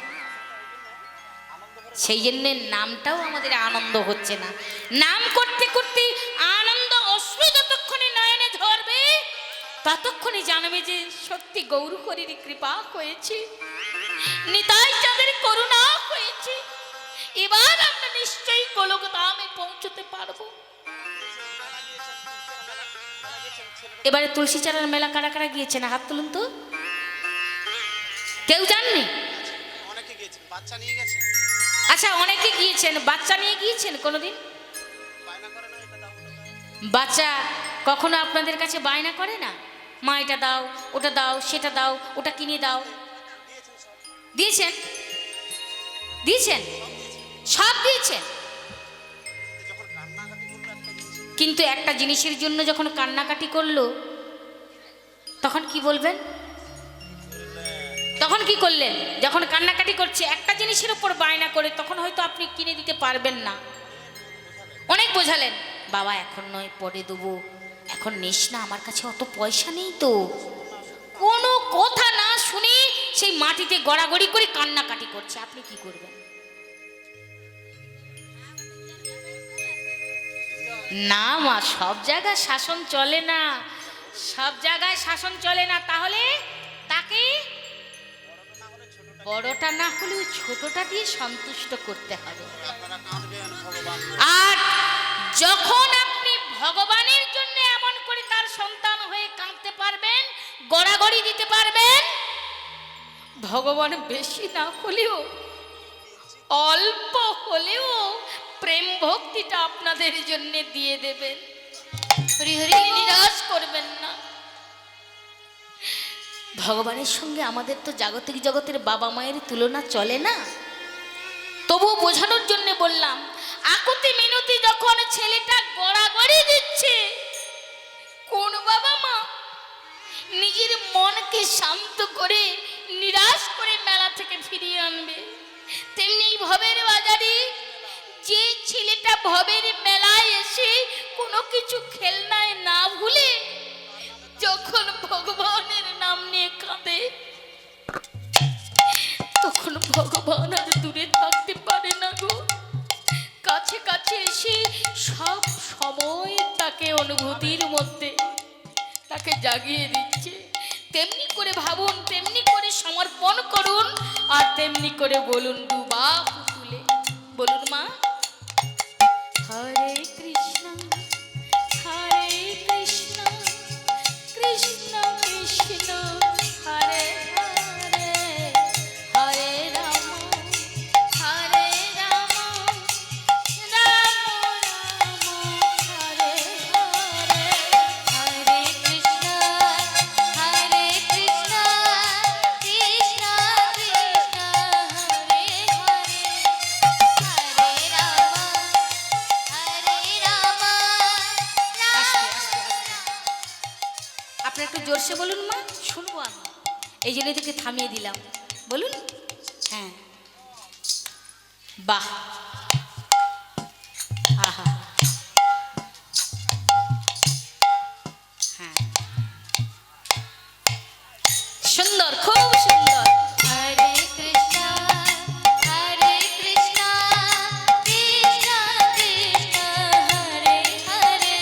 সেই জন্য নামটাও আমাদের আনন্দ হচ্ছে না। নাম করতে করতে আনন্দ অশ্রু যতক্ষণে নয়নে ধরবে, ততক্ষণে জানবে যে সত্যি গৌর হরির কৃপা হয়েছে, নিতাই চাঁদের করুণা হয়েছে। এবার আমরা নিশ্চয়ই গোলক ধামে পৌঁছতে পারবো। এবারে তুলসী চারার মেলা কারা কারা গিয়েছেন? হাত তুলুন তো। কেউ জাননি? অনেকে গিয়েছেন, বাচ্চা নিয়ে গেছেন। আচ্ছা, অনেকে গিয়েছেন, বাচ্চা নিয়ে গিয়েছেন কোনোদিন? বায়না করে না, এটা দাও, ওটা দাও। বাচ্চা কখনো আপনাদের কাছে বায়না করে না? মা এটা দাও, ওটা দাও, সেটা দাও, ওটা কিনে দাও। দিয়েছেন? দিয়েছেন? সব দিয়েছেন। যখন কান্নাকাটি করলো একটা জিনিস, কিন্তু একটা জিনিসের জন্য যখন কান্নাকাটি করলো, তখন কি বলবেন? তখন কি করলেন? যখন কান্নাকাটি করছে একটা জিনিসের উপর বায়না করে, তখন হয়তো আপনি কিনে দিতে পারবেন না। অনেক বোঝালেন, বাবা এখন নয়, পরে দেবো, এখন নিস না, আমার কাছে অত পয়সা নেই তো। কোনো কথা না শুনে সেই মাটিতে গড়াগড়ি করে কান্নাকাটি করছে, আপনি কি করবেন? না মা, সব জায়গায় শাসন চলে না, সব জায়গায় শাসন চলে না। তাহলে তাকে বড়টা না হলেও ছোটটা দিয়ে সন্তুষ্ট করতে হবে। আপনারা কাঁদবেন ভগবান। আর যখন আপনি ভগবানের জন্য এমন করে তার সন্তান হয়ে কাঁদতে পারবেন, গড়াগড়ি দিতে পারবেন, ভগবান বেশি না হলেও অল্প হলেও প্রেম ভক্তিটা আপনাদের জন্য দিয়ে দেবেন। হরি হরি নিরাশ করবেন না। ভগবানের সঙ্গে আমাদের তো জাগতিক জগতের বাবা মায়ের তুলনা চলে না। তবুও বোঝানোর জন্য বললাম, আকুতি করে নিরাশ করে মেলা থেকে ফিরিয়ে আনবে, তেমনি এই ভবের বাজারে যে ছেলেটা ভবের মেলায় এসে কোনো কিছু খেলনায় না ভুলে যখন ভগবানের নাম নিয়ে কাঁদে, তখন ভগবান আর দূরে থাকতে পারে না গো, কাছে কাছে এসে সব সময় তাকে অনুভূতির মধ্যে তাকে জাগিয়ে দিচ্ছে। তেমনি করে ভাবুন, তেমনি করে সমর্পণ করুন, আর তেমনি করে বলুন ডুবা পুতুলে, বলুন মা হরে কৃষ্ণ হরে কৃষ্ণ কৃষ্ণ কৃষ্ণ হরে হরে হরে রাম হরে রাম রাম রাম হরে হরে হরে কৃষ্ণ হরে কৃষ্ণ কৃষ্ণ কৃষ্ণ হরে হরে হরে রাম হরে রাম আস্তে আস্তে আস্তে। আপনি একটু জোরসে বলুন মা, শুনবো আমি, এই জন্য তোকে থামিয়ে দিলাম। বলুন। হ্যাঁ, বাহ, আহা, হ্যাঁ, সুন্দর, খুব সুন্দর। হরে কৃষ্ণ হরে কৃষ্ণ কৃষ্ণ কৃষ্ণ হরে হরে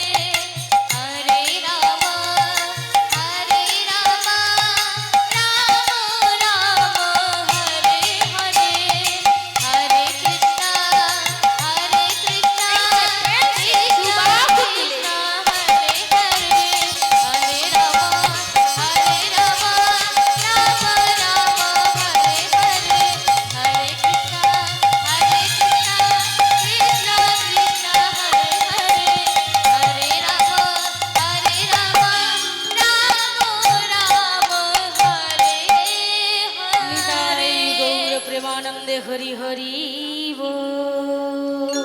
হরে রাম হরে রাম রাম রাম হরে হরে হরে কৃষ্ণ হরে কৃষ্ণ কৃষ্ণ কৃষ্ণ হরে হরে হরে রাম হরে রাম রাম রাম হরে হরে হরে কৃষ্ণ হরে কৃষ্ণ কৃষ্ণ কৃষ্ণ হরে হরে হরে রাম হরে রাম রাম রাম হরে নিতাই হরে। গৌর প্রেমানন্দে হরি হরি বল।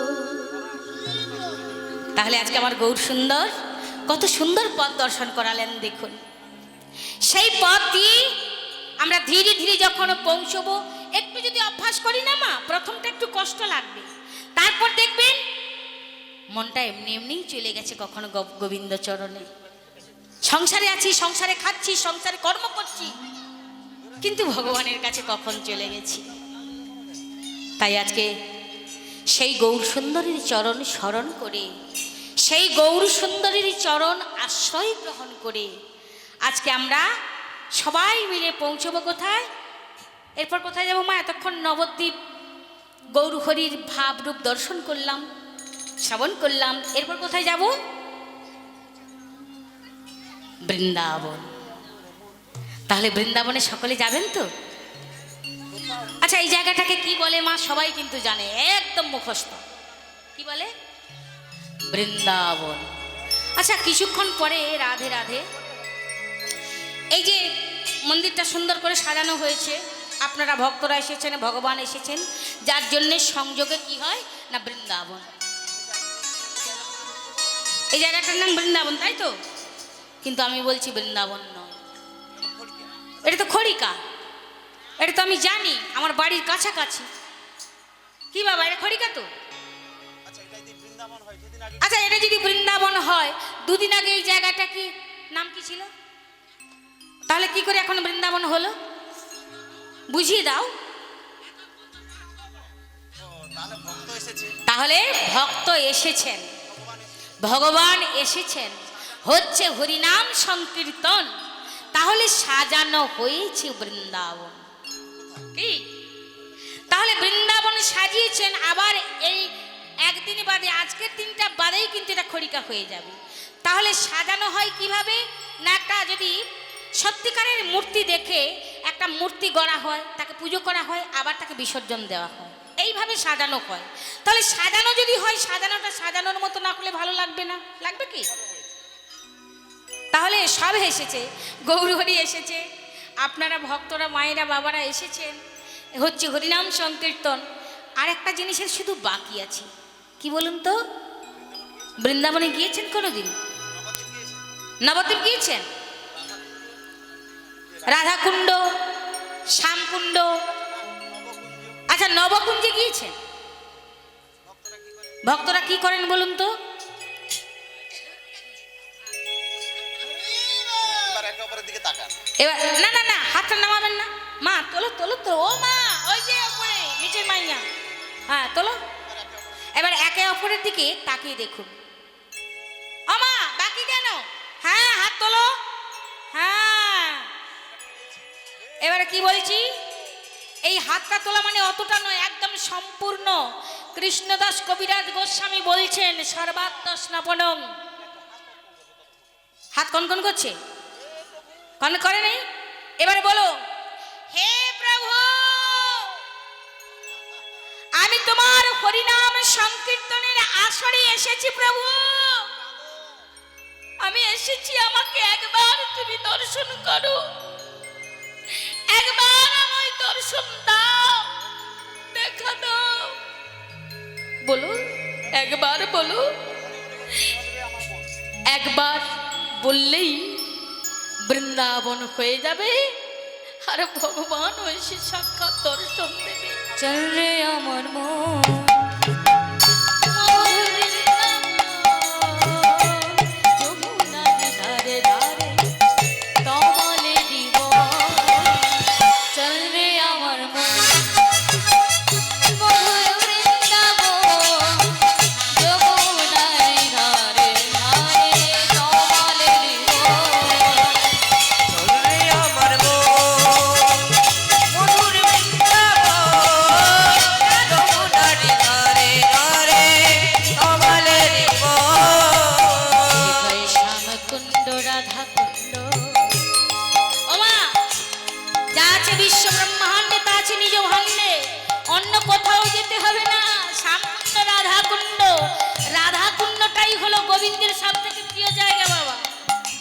তাহলে আজকে আমার গৌর সুন্দর কত সুন্দর পথ দর্শন করালেন, দেখুন। সেই পথ দিয়ে আমরা ধীরে ধীরে যখন পৌঁছবো, একটু যদি অভ্যাস করি না মা, প্রথমটা একটু কষ্ট লাগবে, তারপর দেখবেন মনটা এমনি এমনিই চলে গেছে কখনো গোবিন্দ চরণে। সংসারে আছি, সংসারে খাচ্ছি, সংসারে কর্ম করছি, কিন্তু ভগবানের কাছে কখন চলে গেছি। তাই আজকে সেই গৌর সুন্দরীর চরণ স্মরণ করে, সেই গৌর সুন্দরীর চরণ আশ্রয় গ্রহণ করে আজকে আমরা সবাই মিলে পৌঁছবো কোথায়? এরপর কোথায় যাবো মা? এতক্ষণ নবদ্বীপ গৌর হরির ভাবরূপ দর্শন করলাম, শ্রবণ করলাম, এরপর কোথায় যাব? বৃন্দাবন। তাহলে বৃন্দাবনে সকলে যাবেন তো? আচ্ছা, এই জায়গাটাকে কি বলে মা? সবাই কিন্তু জানে, একদম মুখস্থ। কি বলে? বৃন্দাবন। আচ্ছা, কিছুক্ষণ পরে রাধে রাধে, এই যে মন্দিরটা সুন্দর করে সাজানো হয়েছে, আপনারা ভক্তরা এসেছেন, ভগবান এসেছেন, যার জন্যে সংযোগে কি হয় না বৃন্দাবন। এই জায়গাটার নাম বৃন্দাবন, তাই তো? কিন্তু আমি বলছি বৃন্দাবন নয়, এটা তো খড়িকা। এটা তো আমি জানি, আমার বাড়ির কাছাকাছি। কি বাবা, এটা খড়িকা তো? আচ্ছা, এটা যদি বৃন্দাবন হয়, দুদিন আগে এই জায়গাটা কি নাম কি ছিল? তাহলে কি করে এখন বৃন্দাবন হলো? বুঝিয়ে দাও। তাহলে ভক্ত এসেছেন, ভগবান এসেছেন, হচ্ছে হরিনাম সংকীর্তন, তাহলে সাজানো হয়েছে বৃন্দাবন। কি? তাহলে বৃন্দাবন সাজিয়েছেন, আবার এই একদিন বাদে, আজকের দিনটা বাদেই কিন্তু এটা খড়িকা হয়ে যাবে। তাহলে সাজানো হয় কিভাবে না? একটা যদি সত্যিকারের মূর্তি দেখে একটা মূর্তি গড়া হয়, তাকে পুজো করা হয়, আবার তাকে বিসর্জন দেওয়া হয়, এইভাবে সাজানো হয়। তাহলে সাজানো যদি হয়, সাজানোটা সাজানোর মতো না হলে ভালো লাগবে না? লাগবে কি? তাহলে সব এসেছে, গৌরহরি এসেছে, আপনারা ভক্তরা, মায়েরা, বাবারা এসেছেন, হচ্ছে হরিনাম সংকীর্তন। আর একটা জিনিসের শুধু বাকি আছে, কি বলুন তো? বৃন্দাবনে গিয়েছেন কোনোদিন? নবদ্বীপ গিয়েছেন? রাধাকুণ্ড, শ্যামকুণ্ড, আচ্ছা নবকুঞ্জে গিয়েছেন? ভক্তরা কি করেন বলুন তো? এবার একে অপরের দিকে তাকান। এবার না না না, হাতটা নামাবেন না। মা তোলো তোলো তো, ও মা ওই যে উপরে নিচের মাইয়া, হ্যাঁ তোলো। এবার একে অপরের দিকে তাকিয়ে দেখুন। ও মা বাকি কেন? হ্যাঁ হাত তোলো, হ্যাঁ। এবারে কি বলছি, এই হাতটা তোলা মানে অতটা নয়, একদম সম্পূর্ণ। কৃষ্ণদাস কবিরাজ গোস্বামী বলছেন সর্বাত্ম স্নাপনম। হাত কনকন করছে, কন করে নেই। এবারে বলো, হে প্রভু আমি তোমার হরিনাম সংকীর্তনের আসরে এসেছি। প্রভু আমি এসেছি, আমাকে একবার তুমি দর্শন করো, একবার আমায় দর্শন দাও, দেখা দাও। বলো একবার, বলো একবার, বললেই বৃন্দাবন হয়ে যাবে আর ভগবান এসে সাক্ষাৎ দর্শন দেবে। চল রে আমার মন গোবিন্দের সব থেকে প্রিয় জায়গা বাবা,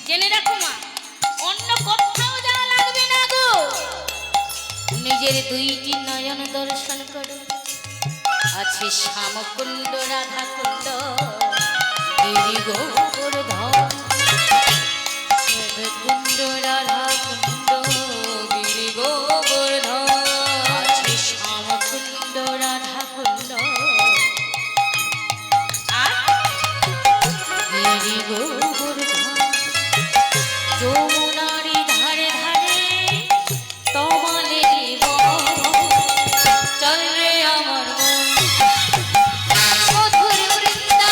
জেনে রাখো মা, অন্য কোথাও যাওয়া লাগবে না গো। নিজের দুইটি নয়ন দর্শন করো, আছে শ্যামকুণ্ড, রাধাকুণ্ড, গিরি গোবর্ধন। কুণ্ড, রাধাকুণ্ড, গিরি গোবর্ধন, আছে শ্যামকুণ্ড, রাধাকুণ্ড, যমুনারি ধারে ধারে তমালে চল রে আমার মন, মধুর বৃন্দাবন।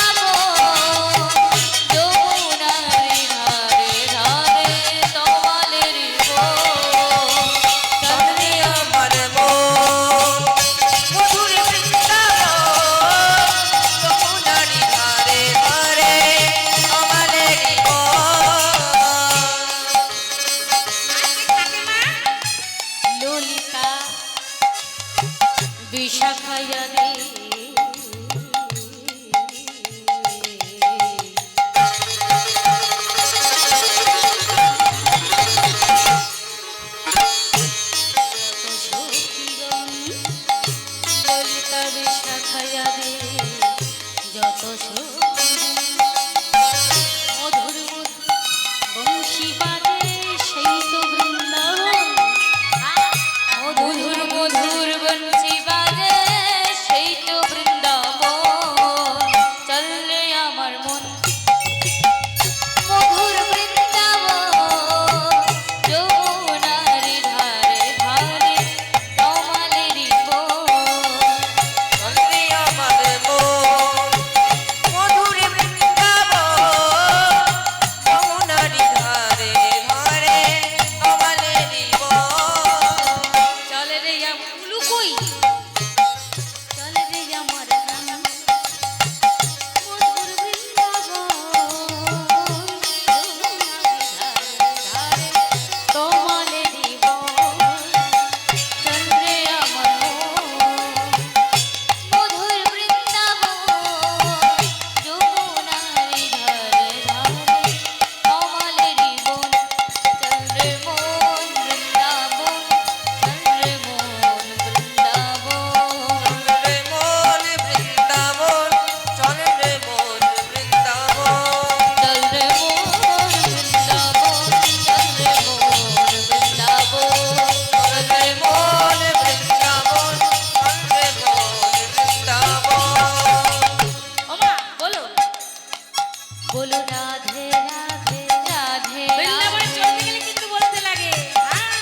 বলো রাধে রাধে রাধে বৃন্দাবনে চলতে গেলে কিন্তু বলতে লাগে হ্যাঁ,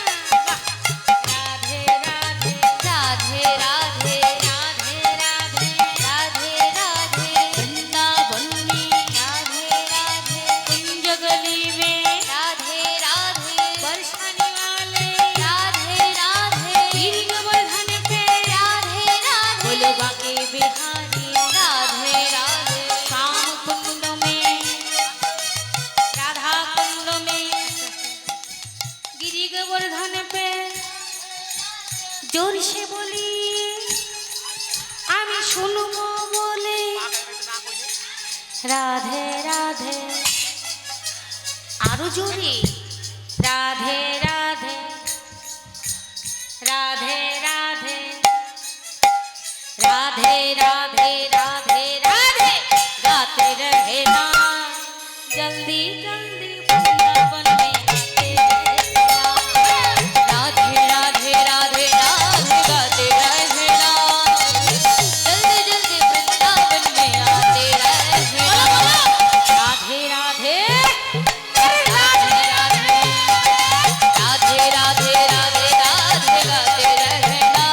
বাহ। রাধে রাধে রাধে রাধে রাধে রাধে রাধে রাধে বৃন্দাবন में राधे राधे कुंज गली में राधे राधे बरसाने वाले राधे राधे पीर गोवर्धन पे राधे राधे बोलो बाके बिहारी राधे राधे श्याम कुंड में राधा कुंड में गिरी गोवर्धन पे जोर से बोली আমি শুনবো বলে রাধে রাধে আরো জোরে রাধে রাধে রাধে রাধে राधे राधे राधे राधे गाते रहे ना जल्दी जल्दी वृंदावन में आते रहना। राधे राधे राधे राधे गाते रहना जल्दी जल्दी वृंदावन में आते रहना राधे राधे राधे राधे राधे राधे राधे राधे गाते रहना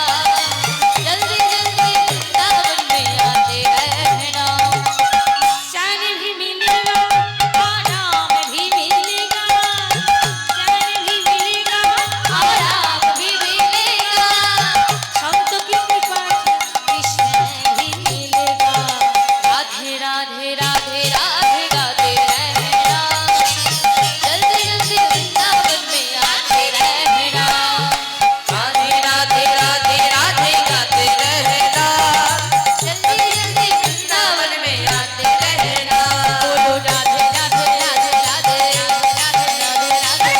जल्दी जल्दी वृंदावन में आते रहना चैन भी मिलेगा आराम भी मिलेगा चैन भी मिलेगा आराम भी मिलेगा संत की कृपा से कृष्ण भी मिलेगा राधे राधे राधे राधे गाते रहना जल्दी जल्दी वृंदावन में आते रहना राधे राधे राधे राधे गाते रहना जल्दी जल्दी वृंदावन में आते रहना बोलो राधे राधे राधे राधे राधे राधे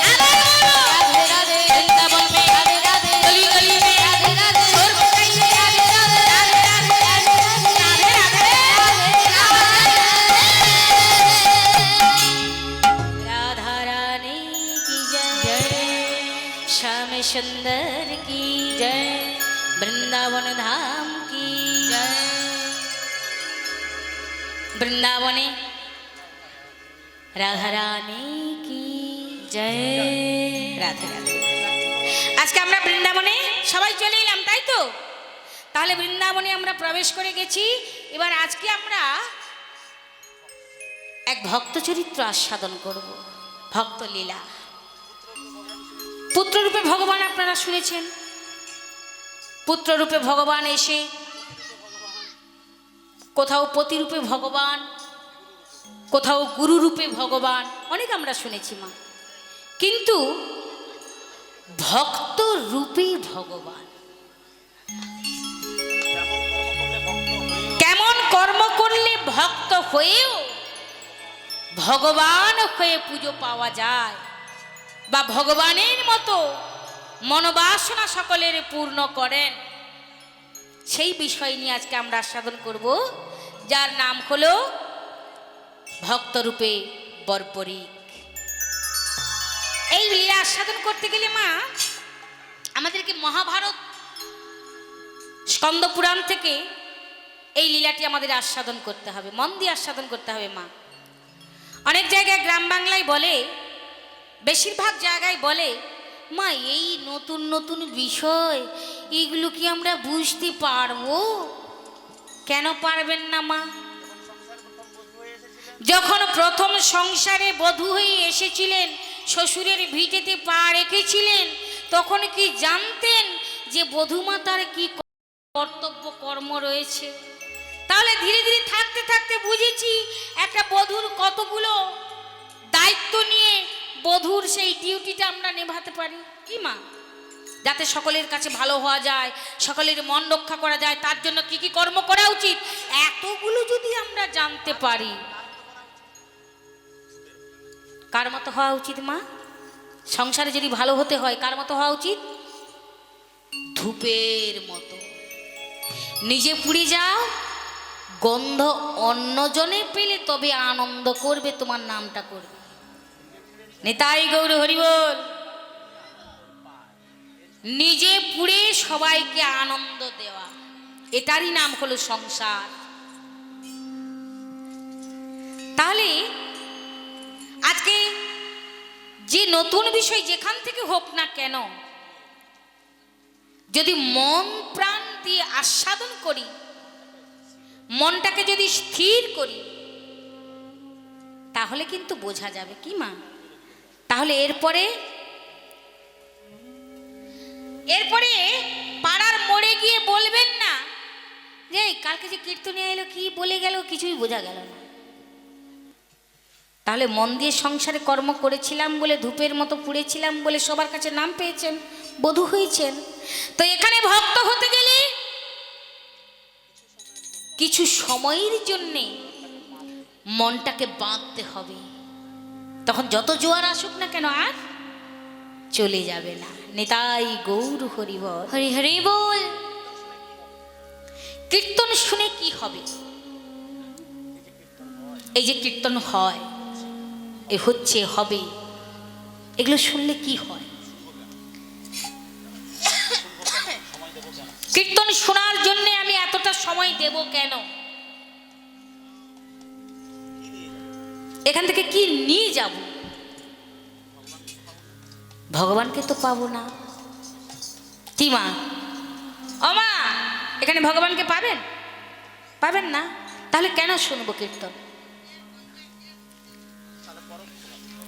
राधे राधे वृंदावन में राधे राधे गली गली में राधे राधे शोर मचाइए राधे राधे राधे राधे राधे राधा रानी की जय श्याम सुंदर की जय वृंदावन धाम की जय वृंदावने राधा रानी की जय রাধে রাধে আজকে আমরা বৃন্দাবনে সবাই চলে এলাম তাই তো তাহলে বৃন্দাবনে আমরা প্রবেশ করে গেছি এবার আজকে আমরা এক ভক্ত চরিত্র আস্বাদন করব ভক্ত লীলা পুত্ররূপে ভগবান আপনারা শুনেছেন পুত্ররূপে ভগবান এসে কোথাও পতিরূপে ভগবান কোথাও গুরুরূপে ভগবান অনেক আমরা শুনেছি মা কিন্তু ভক্ত রূপে ভগবান কেমন কর্ম করলে ভক্ত হয়েও ভগবান হয়ে পুজো পাওয়া যায় বা ভগবানের মতো মনোবাসনা সকলের পূর্ণ করেন সেই বিষয় নিয়ে আজকে আমরা আস্বাদন করব যার নাম হলো ভক্তরূপে বর্বরিক এই লীলা আস্বাদন করতে গেলে মা আমাদেরকে মহাভারত স্কন্দ পুরাণ থেকে এই লীলাটি আমাদের আস্বাদন করতে হবে মন দিয়ে আস্বাদন করতে হবে মা অনেক জায়গায় গ্রাম বাংলায় বলে বেশিরভাগ জায়গায় বলে মা এই নতুন নতুন বিষয় এগুলো কি আমরা বুঝতে পারবো কেন পারবেন না মা যখন প্রথম সংসারে বধূ হয়ে এসেছিলেন শ্বশুরের ভিটেতে পা রেখেছিলেন তখন কি জানতেন যে বধূমাতার কি কর্তব্য কর্ম রয়েছে তাহলে ধীরে ধীরে থাকতে থাকতে বুঝেছি একটা বধূর কতগুলো দায়িত্ব নিয়ে বধূর সেই ডিউটিটা আমরা নেভাতে পারি কি মা যাতে সকলের কাছে ভালো হওয়া যায় সকলের মন রক্ষা করা যায় তার জন্য কি কি কর্ম করা উচিত এতগুলো যদি আমরা জানতে পারি কার মতো হওয়া উচিত মা সংসারে যদি ভালো হতে হয় কার মতো হওয়া উচিত ধূপের মতো নিজে পুড়ে যাও গন্ধ অন্যজনে পেলে তবে আনন্দ করবে তোমার নামটা করবে নিতাই গৌর হরি বল নিজে পুড়ে সবাইকে আনন্দ দেওয়া এটারই নাম হলো সংসার তাহলে আজকে যে নতুন বিষয় যেখান থেকে হোক না কেন, যদি মন প্রাণ দিয়ে আস্বাদন করি, মনটাকে যদি স্থির করি, তাহলে কিন্তু বোঝা যাবে কি মা। তাহলে এরপরে পাড়ার মোড়ে গিয়ে বলবেন না যে কালকে যে কীর্তনিয়া এলো কি বলে গেল, কিছুই বোঝা গেল না। তাহলে মন দিয়ে সংসারে কর্ম করেছিলাম বলে, ধূপের মতো পুড়েছিলাম বলে সবার কাছে নাম পেয়েছেন, বধূ হয়েছেন। তো এখানে ভক্ত হতে গেলে কিছু সময়ের জন্যে মনটাকে বাঁধতে হবে, তখন যত জোয়ার আসুক না কেন আর চলে যাবে না। নিতাই গৌর হরিবল, হরি হরি বল। কীর্তন শুনে কি হবে? এই যে কীর্তন হয়, এ হচ্ছে, হবে, এগুলো শুনলে কি হয়? কীর্তন শোনার জন্য আমি এতটা সময় দেব কেন? এখান থেকে কি নিয়ে যাব? ভগবানকে তো পাবো না। কি মা? ও মা, এখানে ভগবানকে পাবেন? পাবেন না, তাহলে কেন শুনবো কীর্তন?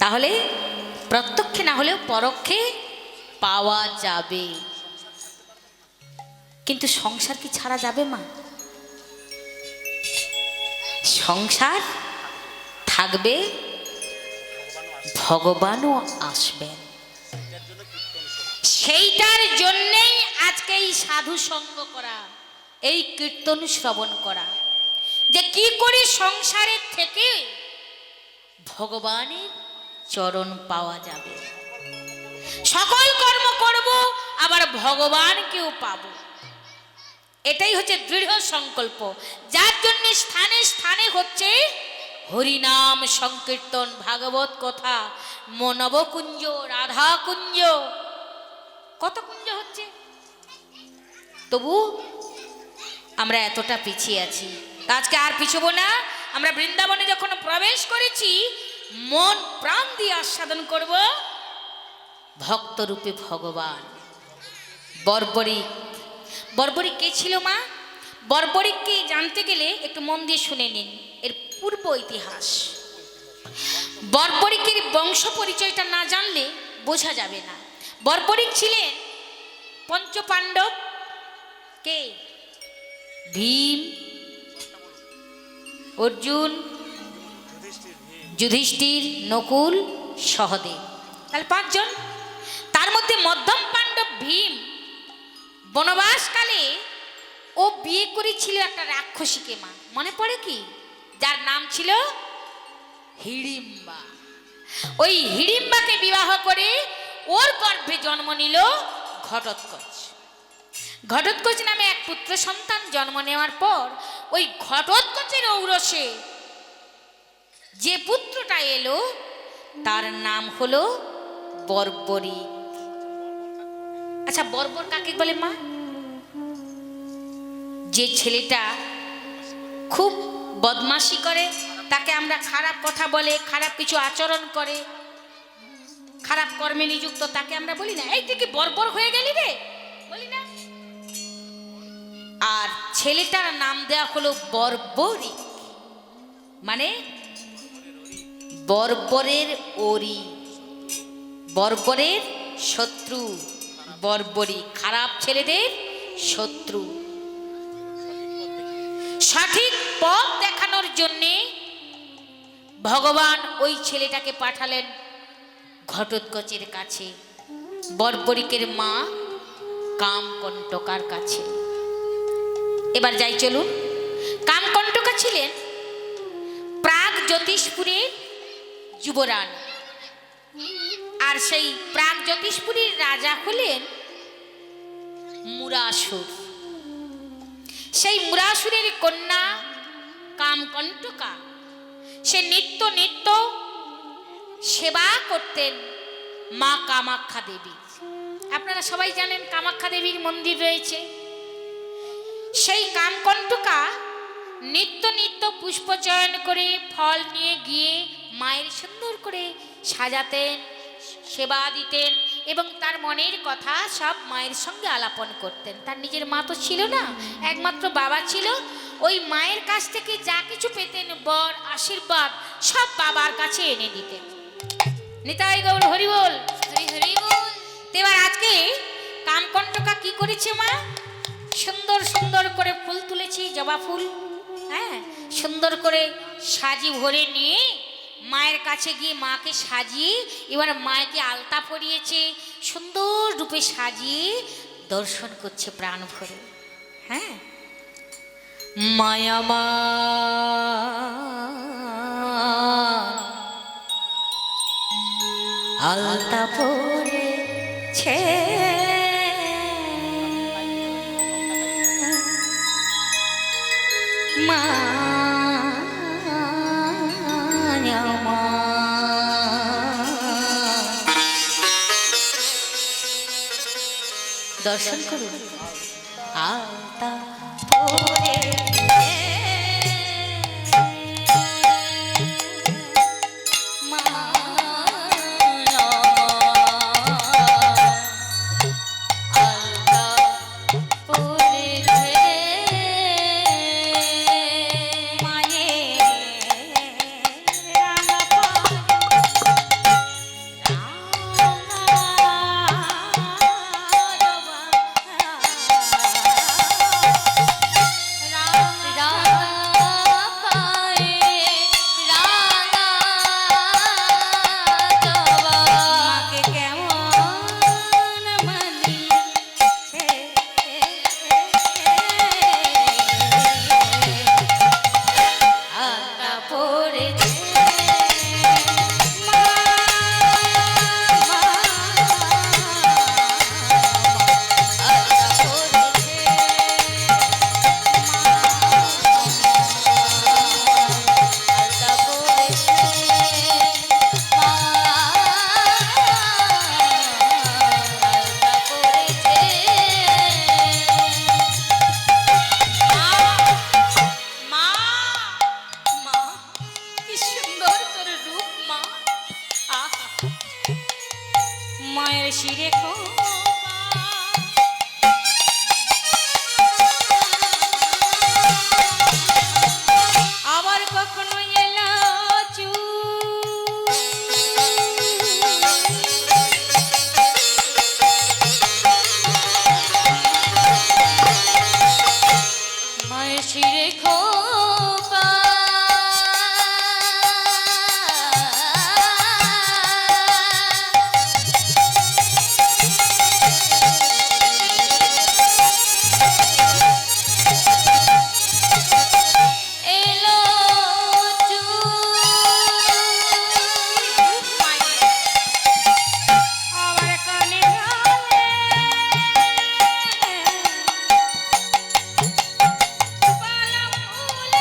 তাহলে প্রত্যক্ষে না হলেও পরোক্ষে পাওয়া যাবে। কিন্তু সংসার কি ছাড়া যাবে মা? সংসার থাকবে, ভগবানও আসবেন। সেইটার জন্যেই আজকে এই সাধু সঙ্গ করা, এই কীর্তন শ্রবণ করা, যে কি করে সংসারের থেকে ভগবানের চরণ পাওয়া যাবে। সকল কর্ম করব, আবার ভগবানকেও পাবো। এটাই হচ্ছে দৃঢ় সংকল্প, যার জন্য স্থানে স্থানে হচ্ছে হরিনাম সংকীর্তন, ভাগবত কথা, নবকুঞ্জ, রাধা কুঞ্জ, কত কুঞ্জ হচ্ছে। তবু আমরা এতটা পিছিয়ে আছি। আজকে আর পিছবো না। আমরা বৃন্দাবনে যখন প্রবেশ করেছি, মন প্রাণ দিয়ে আস্বাদন করব ভক্তরূপে ভগবান। বর্বরিক, বর্বরিক কে ছিল মা? বর্বরিককে জানতে গেলে একটু মন দিয়ে শুনে নিন এর পূর্ব ইতিহাস। বর্বরিকের বংশ পরিচয়টা না জানলে বোঝা যাবে না। বর্বরিক ছিলেন পঞ্চপাণ্ডব। কে? ভীম, অর্জুন, যুধিষ্ঠির, নকুল, সহদেব। তাহলে পাঁচজন। তার মধ্যে মধ্যম পাণ্ডব ভীম বনবাসকালে ও বিয়ে করেছিল একটা রাক্ষসীকে মা, মনে পড়ে কি? যার নাম ছিল হিড়িম্বা। ওই হিড়িম্বাকে বিবাহ করে ওর গর্ভে জন্ম নিল ঘটোৎকচ। ঘটোৎকচ নামে এক পুত্র সন্তান জন্ম নেওয়ার পর ওই ঘটোৎকচের ঔরসে যে পুত্রটা এলো তার নাম হলো বর্বরিক। আচ্ছা, বর্বর কাকে বলে মা? যে ছেলেটা খুব বদমাশি করে, তাকে আমরা খারাপ কথা বলে, খারাপ কিছু আচরণ করে, খারাপ কর্মে নিযুক্ত, তাকে আমরা বলি না এই তুই কি বর্বর হয়ে গেলি রে, বলি না? আর ছেলেটার নাম দেওয়া হলো বর্বরিক, মানে বর্বরের ওরি, বর্বরের শত্রু। বর্বরিক খারাপ ছেলেদের শত্রু। সঠিক পথ দেখানোর জন্যে ভগবান ওই ছেলেটাকে পাঠালেন ঘটোৎকচের কাছে, বর্বরিকের মা কামকণ্টকার কাছে। এবার যাই চলুন। কামকণ্টকা ছিলেন প্রাগ জ্যোতিষপুরের যুবরানী, আর সেই প্রাগ জ্যোতিষপুরীর রাজা হলেন মুরাসুর। সেই মুরাসুরের কন্যা কামকণ্টকা, সে নিত্য নিত্য সেবা করতেন মা কামাখ্যা দেবী। আপনারা সবাই জানেন কামাখ্যা দেবীর মন্দির রয়েছে। সেই কামকণ্টকা নিত্য নিত্য পুষ্প চয়ন করে ফল নিয়ে গিয়ে মায়ের সুন্দর করে সাজাতেন, সেবা দিতেন এবং তার মনের কথা সব মায়ের সঙ্গে আলাপন করতেন। তার নিজের মা তো ছিল না, একমাত্র বাবা ছিল। ওই মায়ের কাছ থেকে যা কিছু পেতেন, বর আশীর্বাদ, সব বাবার কাছে এনে দিতেন। নিতাই গৌর হরি বল। হরি হরি বল। এবার আজকে কামকণ্টকা কি করেছে মা? সুন্দর সুন্দর করে ফুল তুলেছি, জবা ফুল, হ্যাঁ, সুন্দর করে সাজি ভরে নিয়ে মায়ের কাছে গিয়ে মাকে সাজিয়ে এবার মাকে আলতা পরিয়েছে, সুন্দর রূপে সাজিয়ে দর্শন করছে প্রাণ ভরে। হ্যাঁ, মায়া মা আলতা পরেছে, দর্শন করুন। আলতা মায়ের শিরে আবার কখনো এলো চু মায়ের শিরে খোপা এলো আবার কানে পালা ফুল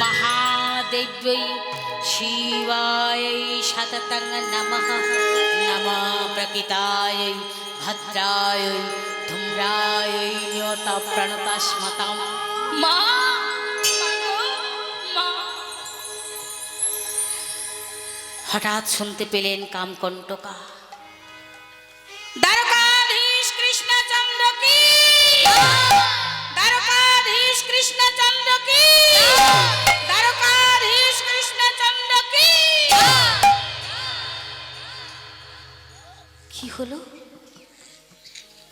মহাদেব্যৈ শিবায় সততং নমঃ নমঃ প্রকৃতায় ভদ্রায় ধূম্রায় নিয়ত প্রণতাস্মতাম। মা মাগো, মা। হঠাৎ শুনতে পেলেন কামকণ্টকা। দ্বারকাধীশ কৃষ্ণচন্দ্র কি, দ্বারকাধীশ কৃষ্ণচন্দ্র কি, দ্বারকাধীশ কৃষ্ণচন্দ্র কি। কি হলো?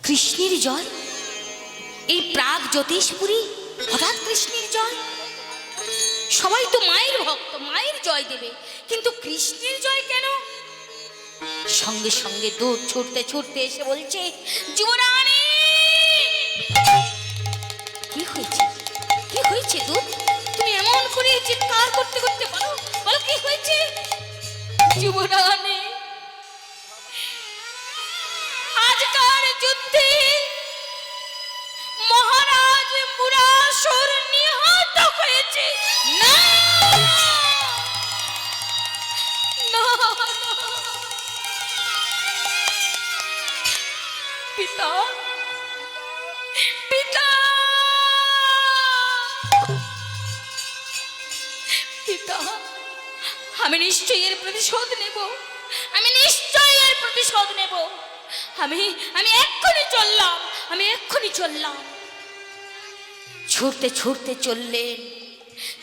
কৃষ্ণের জয়? এই প্রাগ জ্যোতিষপুরী হঠাৎ কৃষ্ণের জয়? সবাই তো মায়ের ভক্ত, মায়ের জয় দেবে, কিন্তু কৃষ্ণের জয় কেন? সঙ্গে সঙ্গে দূর ছুটতে ছুটতে এসে বলছে, যুবরানী। কি হয়েছে? কি হয়েছে দুধ? তুমি এমন করে চিৎকার করতে করতে বলো, বলো কি হয়েছে? যুবরানী, আজকার যুদ্ধে মহারাজ মুরাসুর নিহত হয়েছে। না, না, পিতা, পিতা, পিতা, আমি নিশ্চয়ই এর প্রতিশোধ নেব, আমি নিশ্চয়ই এর প্রতিশোধ নেব। আমি আমি এক্ষুনি চললাম, আমি এক্ষুনি চললাম। ছুটতে ছুটতে চললেন,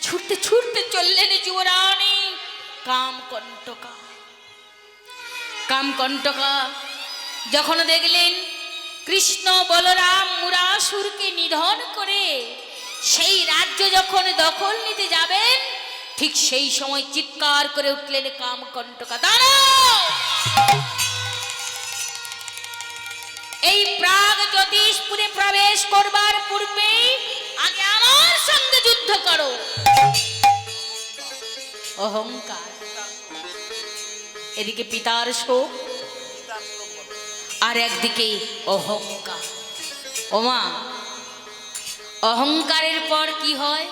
ছুটতে ছুটতে চললেন যুবরানী কামকণ্টকা। কামকণ্টকা যখন দেখলেন কৃষ্ণ বলরাম মুরাসুরকে নিধন করে সেই রাজ্য যখন দখল নিতে যাবেন, ঠিক সেই সময় চিৎকার করে উঠলেন কামকণ্টকা, দাঁড়াও! এই প্রাগ জ্যোতিষপুরে প্রবেশ করবার পূর্বে আগে আমার সঙ্গে যুদ্ধ করো। অহংকার। এদিকে পিতার শোক, আর একদিকে অহংকার। ওমা, অহংকারের পর কি হয়?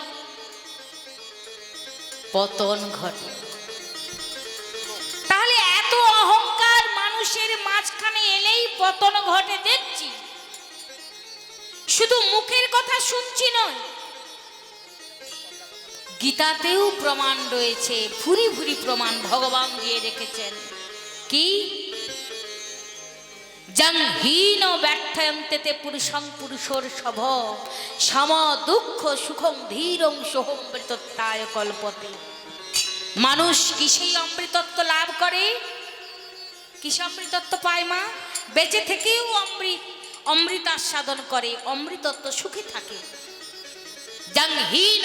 পতন ঘটে। তাহলে এত অহংকার মানুষের মাঝখানে এলেই পতন ঘটে দেখছি। শুধু মুখের কথা শুনছি নয়, গীতাতেও প্রমাণ রয়েছে, ভুরি ভুরি প্রমাণ ভগবান দিয়ে রেখেছেন। কি? জং হীন ব্যর্থয়ন্তেতে পুরুষং পুরুষর সভ সম দুঃখ সুখং ধীরং সোহমৃতত্বায় কল্পতে। মানুষ কিসেই অমৃতত্ব লাভ করে? কিসে অমৃতত্ব পায় মা? বেঁচে থেকেও অমৃত আস্বাদন করে, অমৃতত্ব সুখে থাকে। জং হীন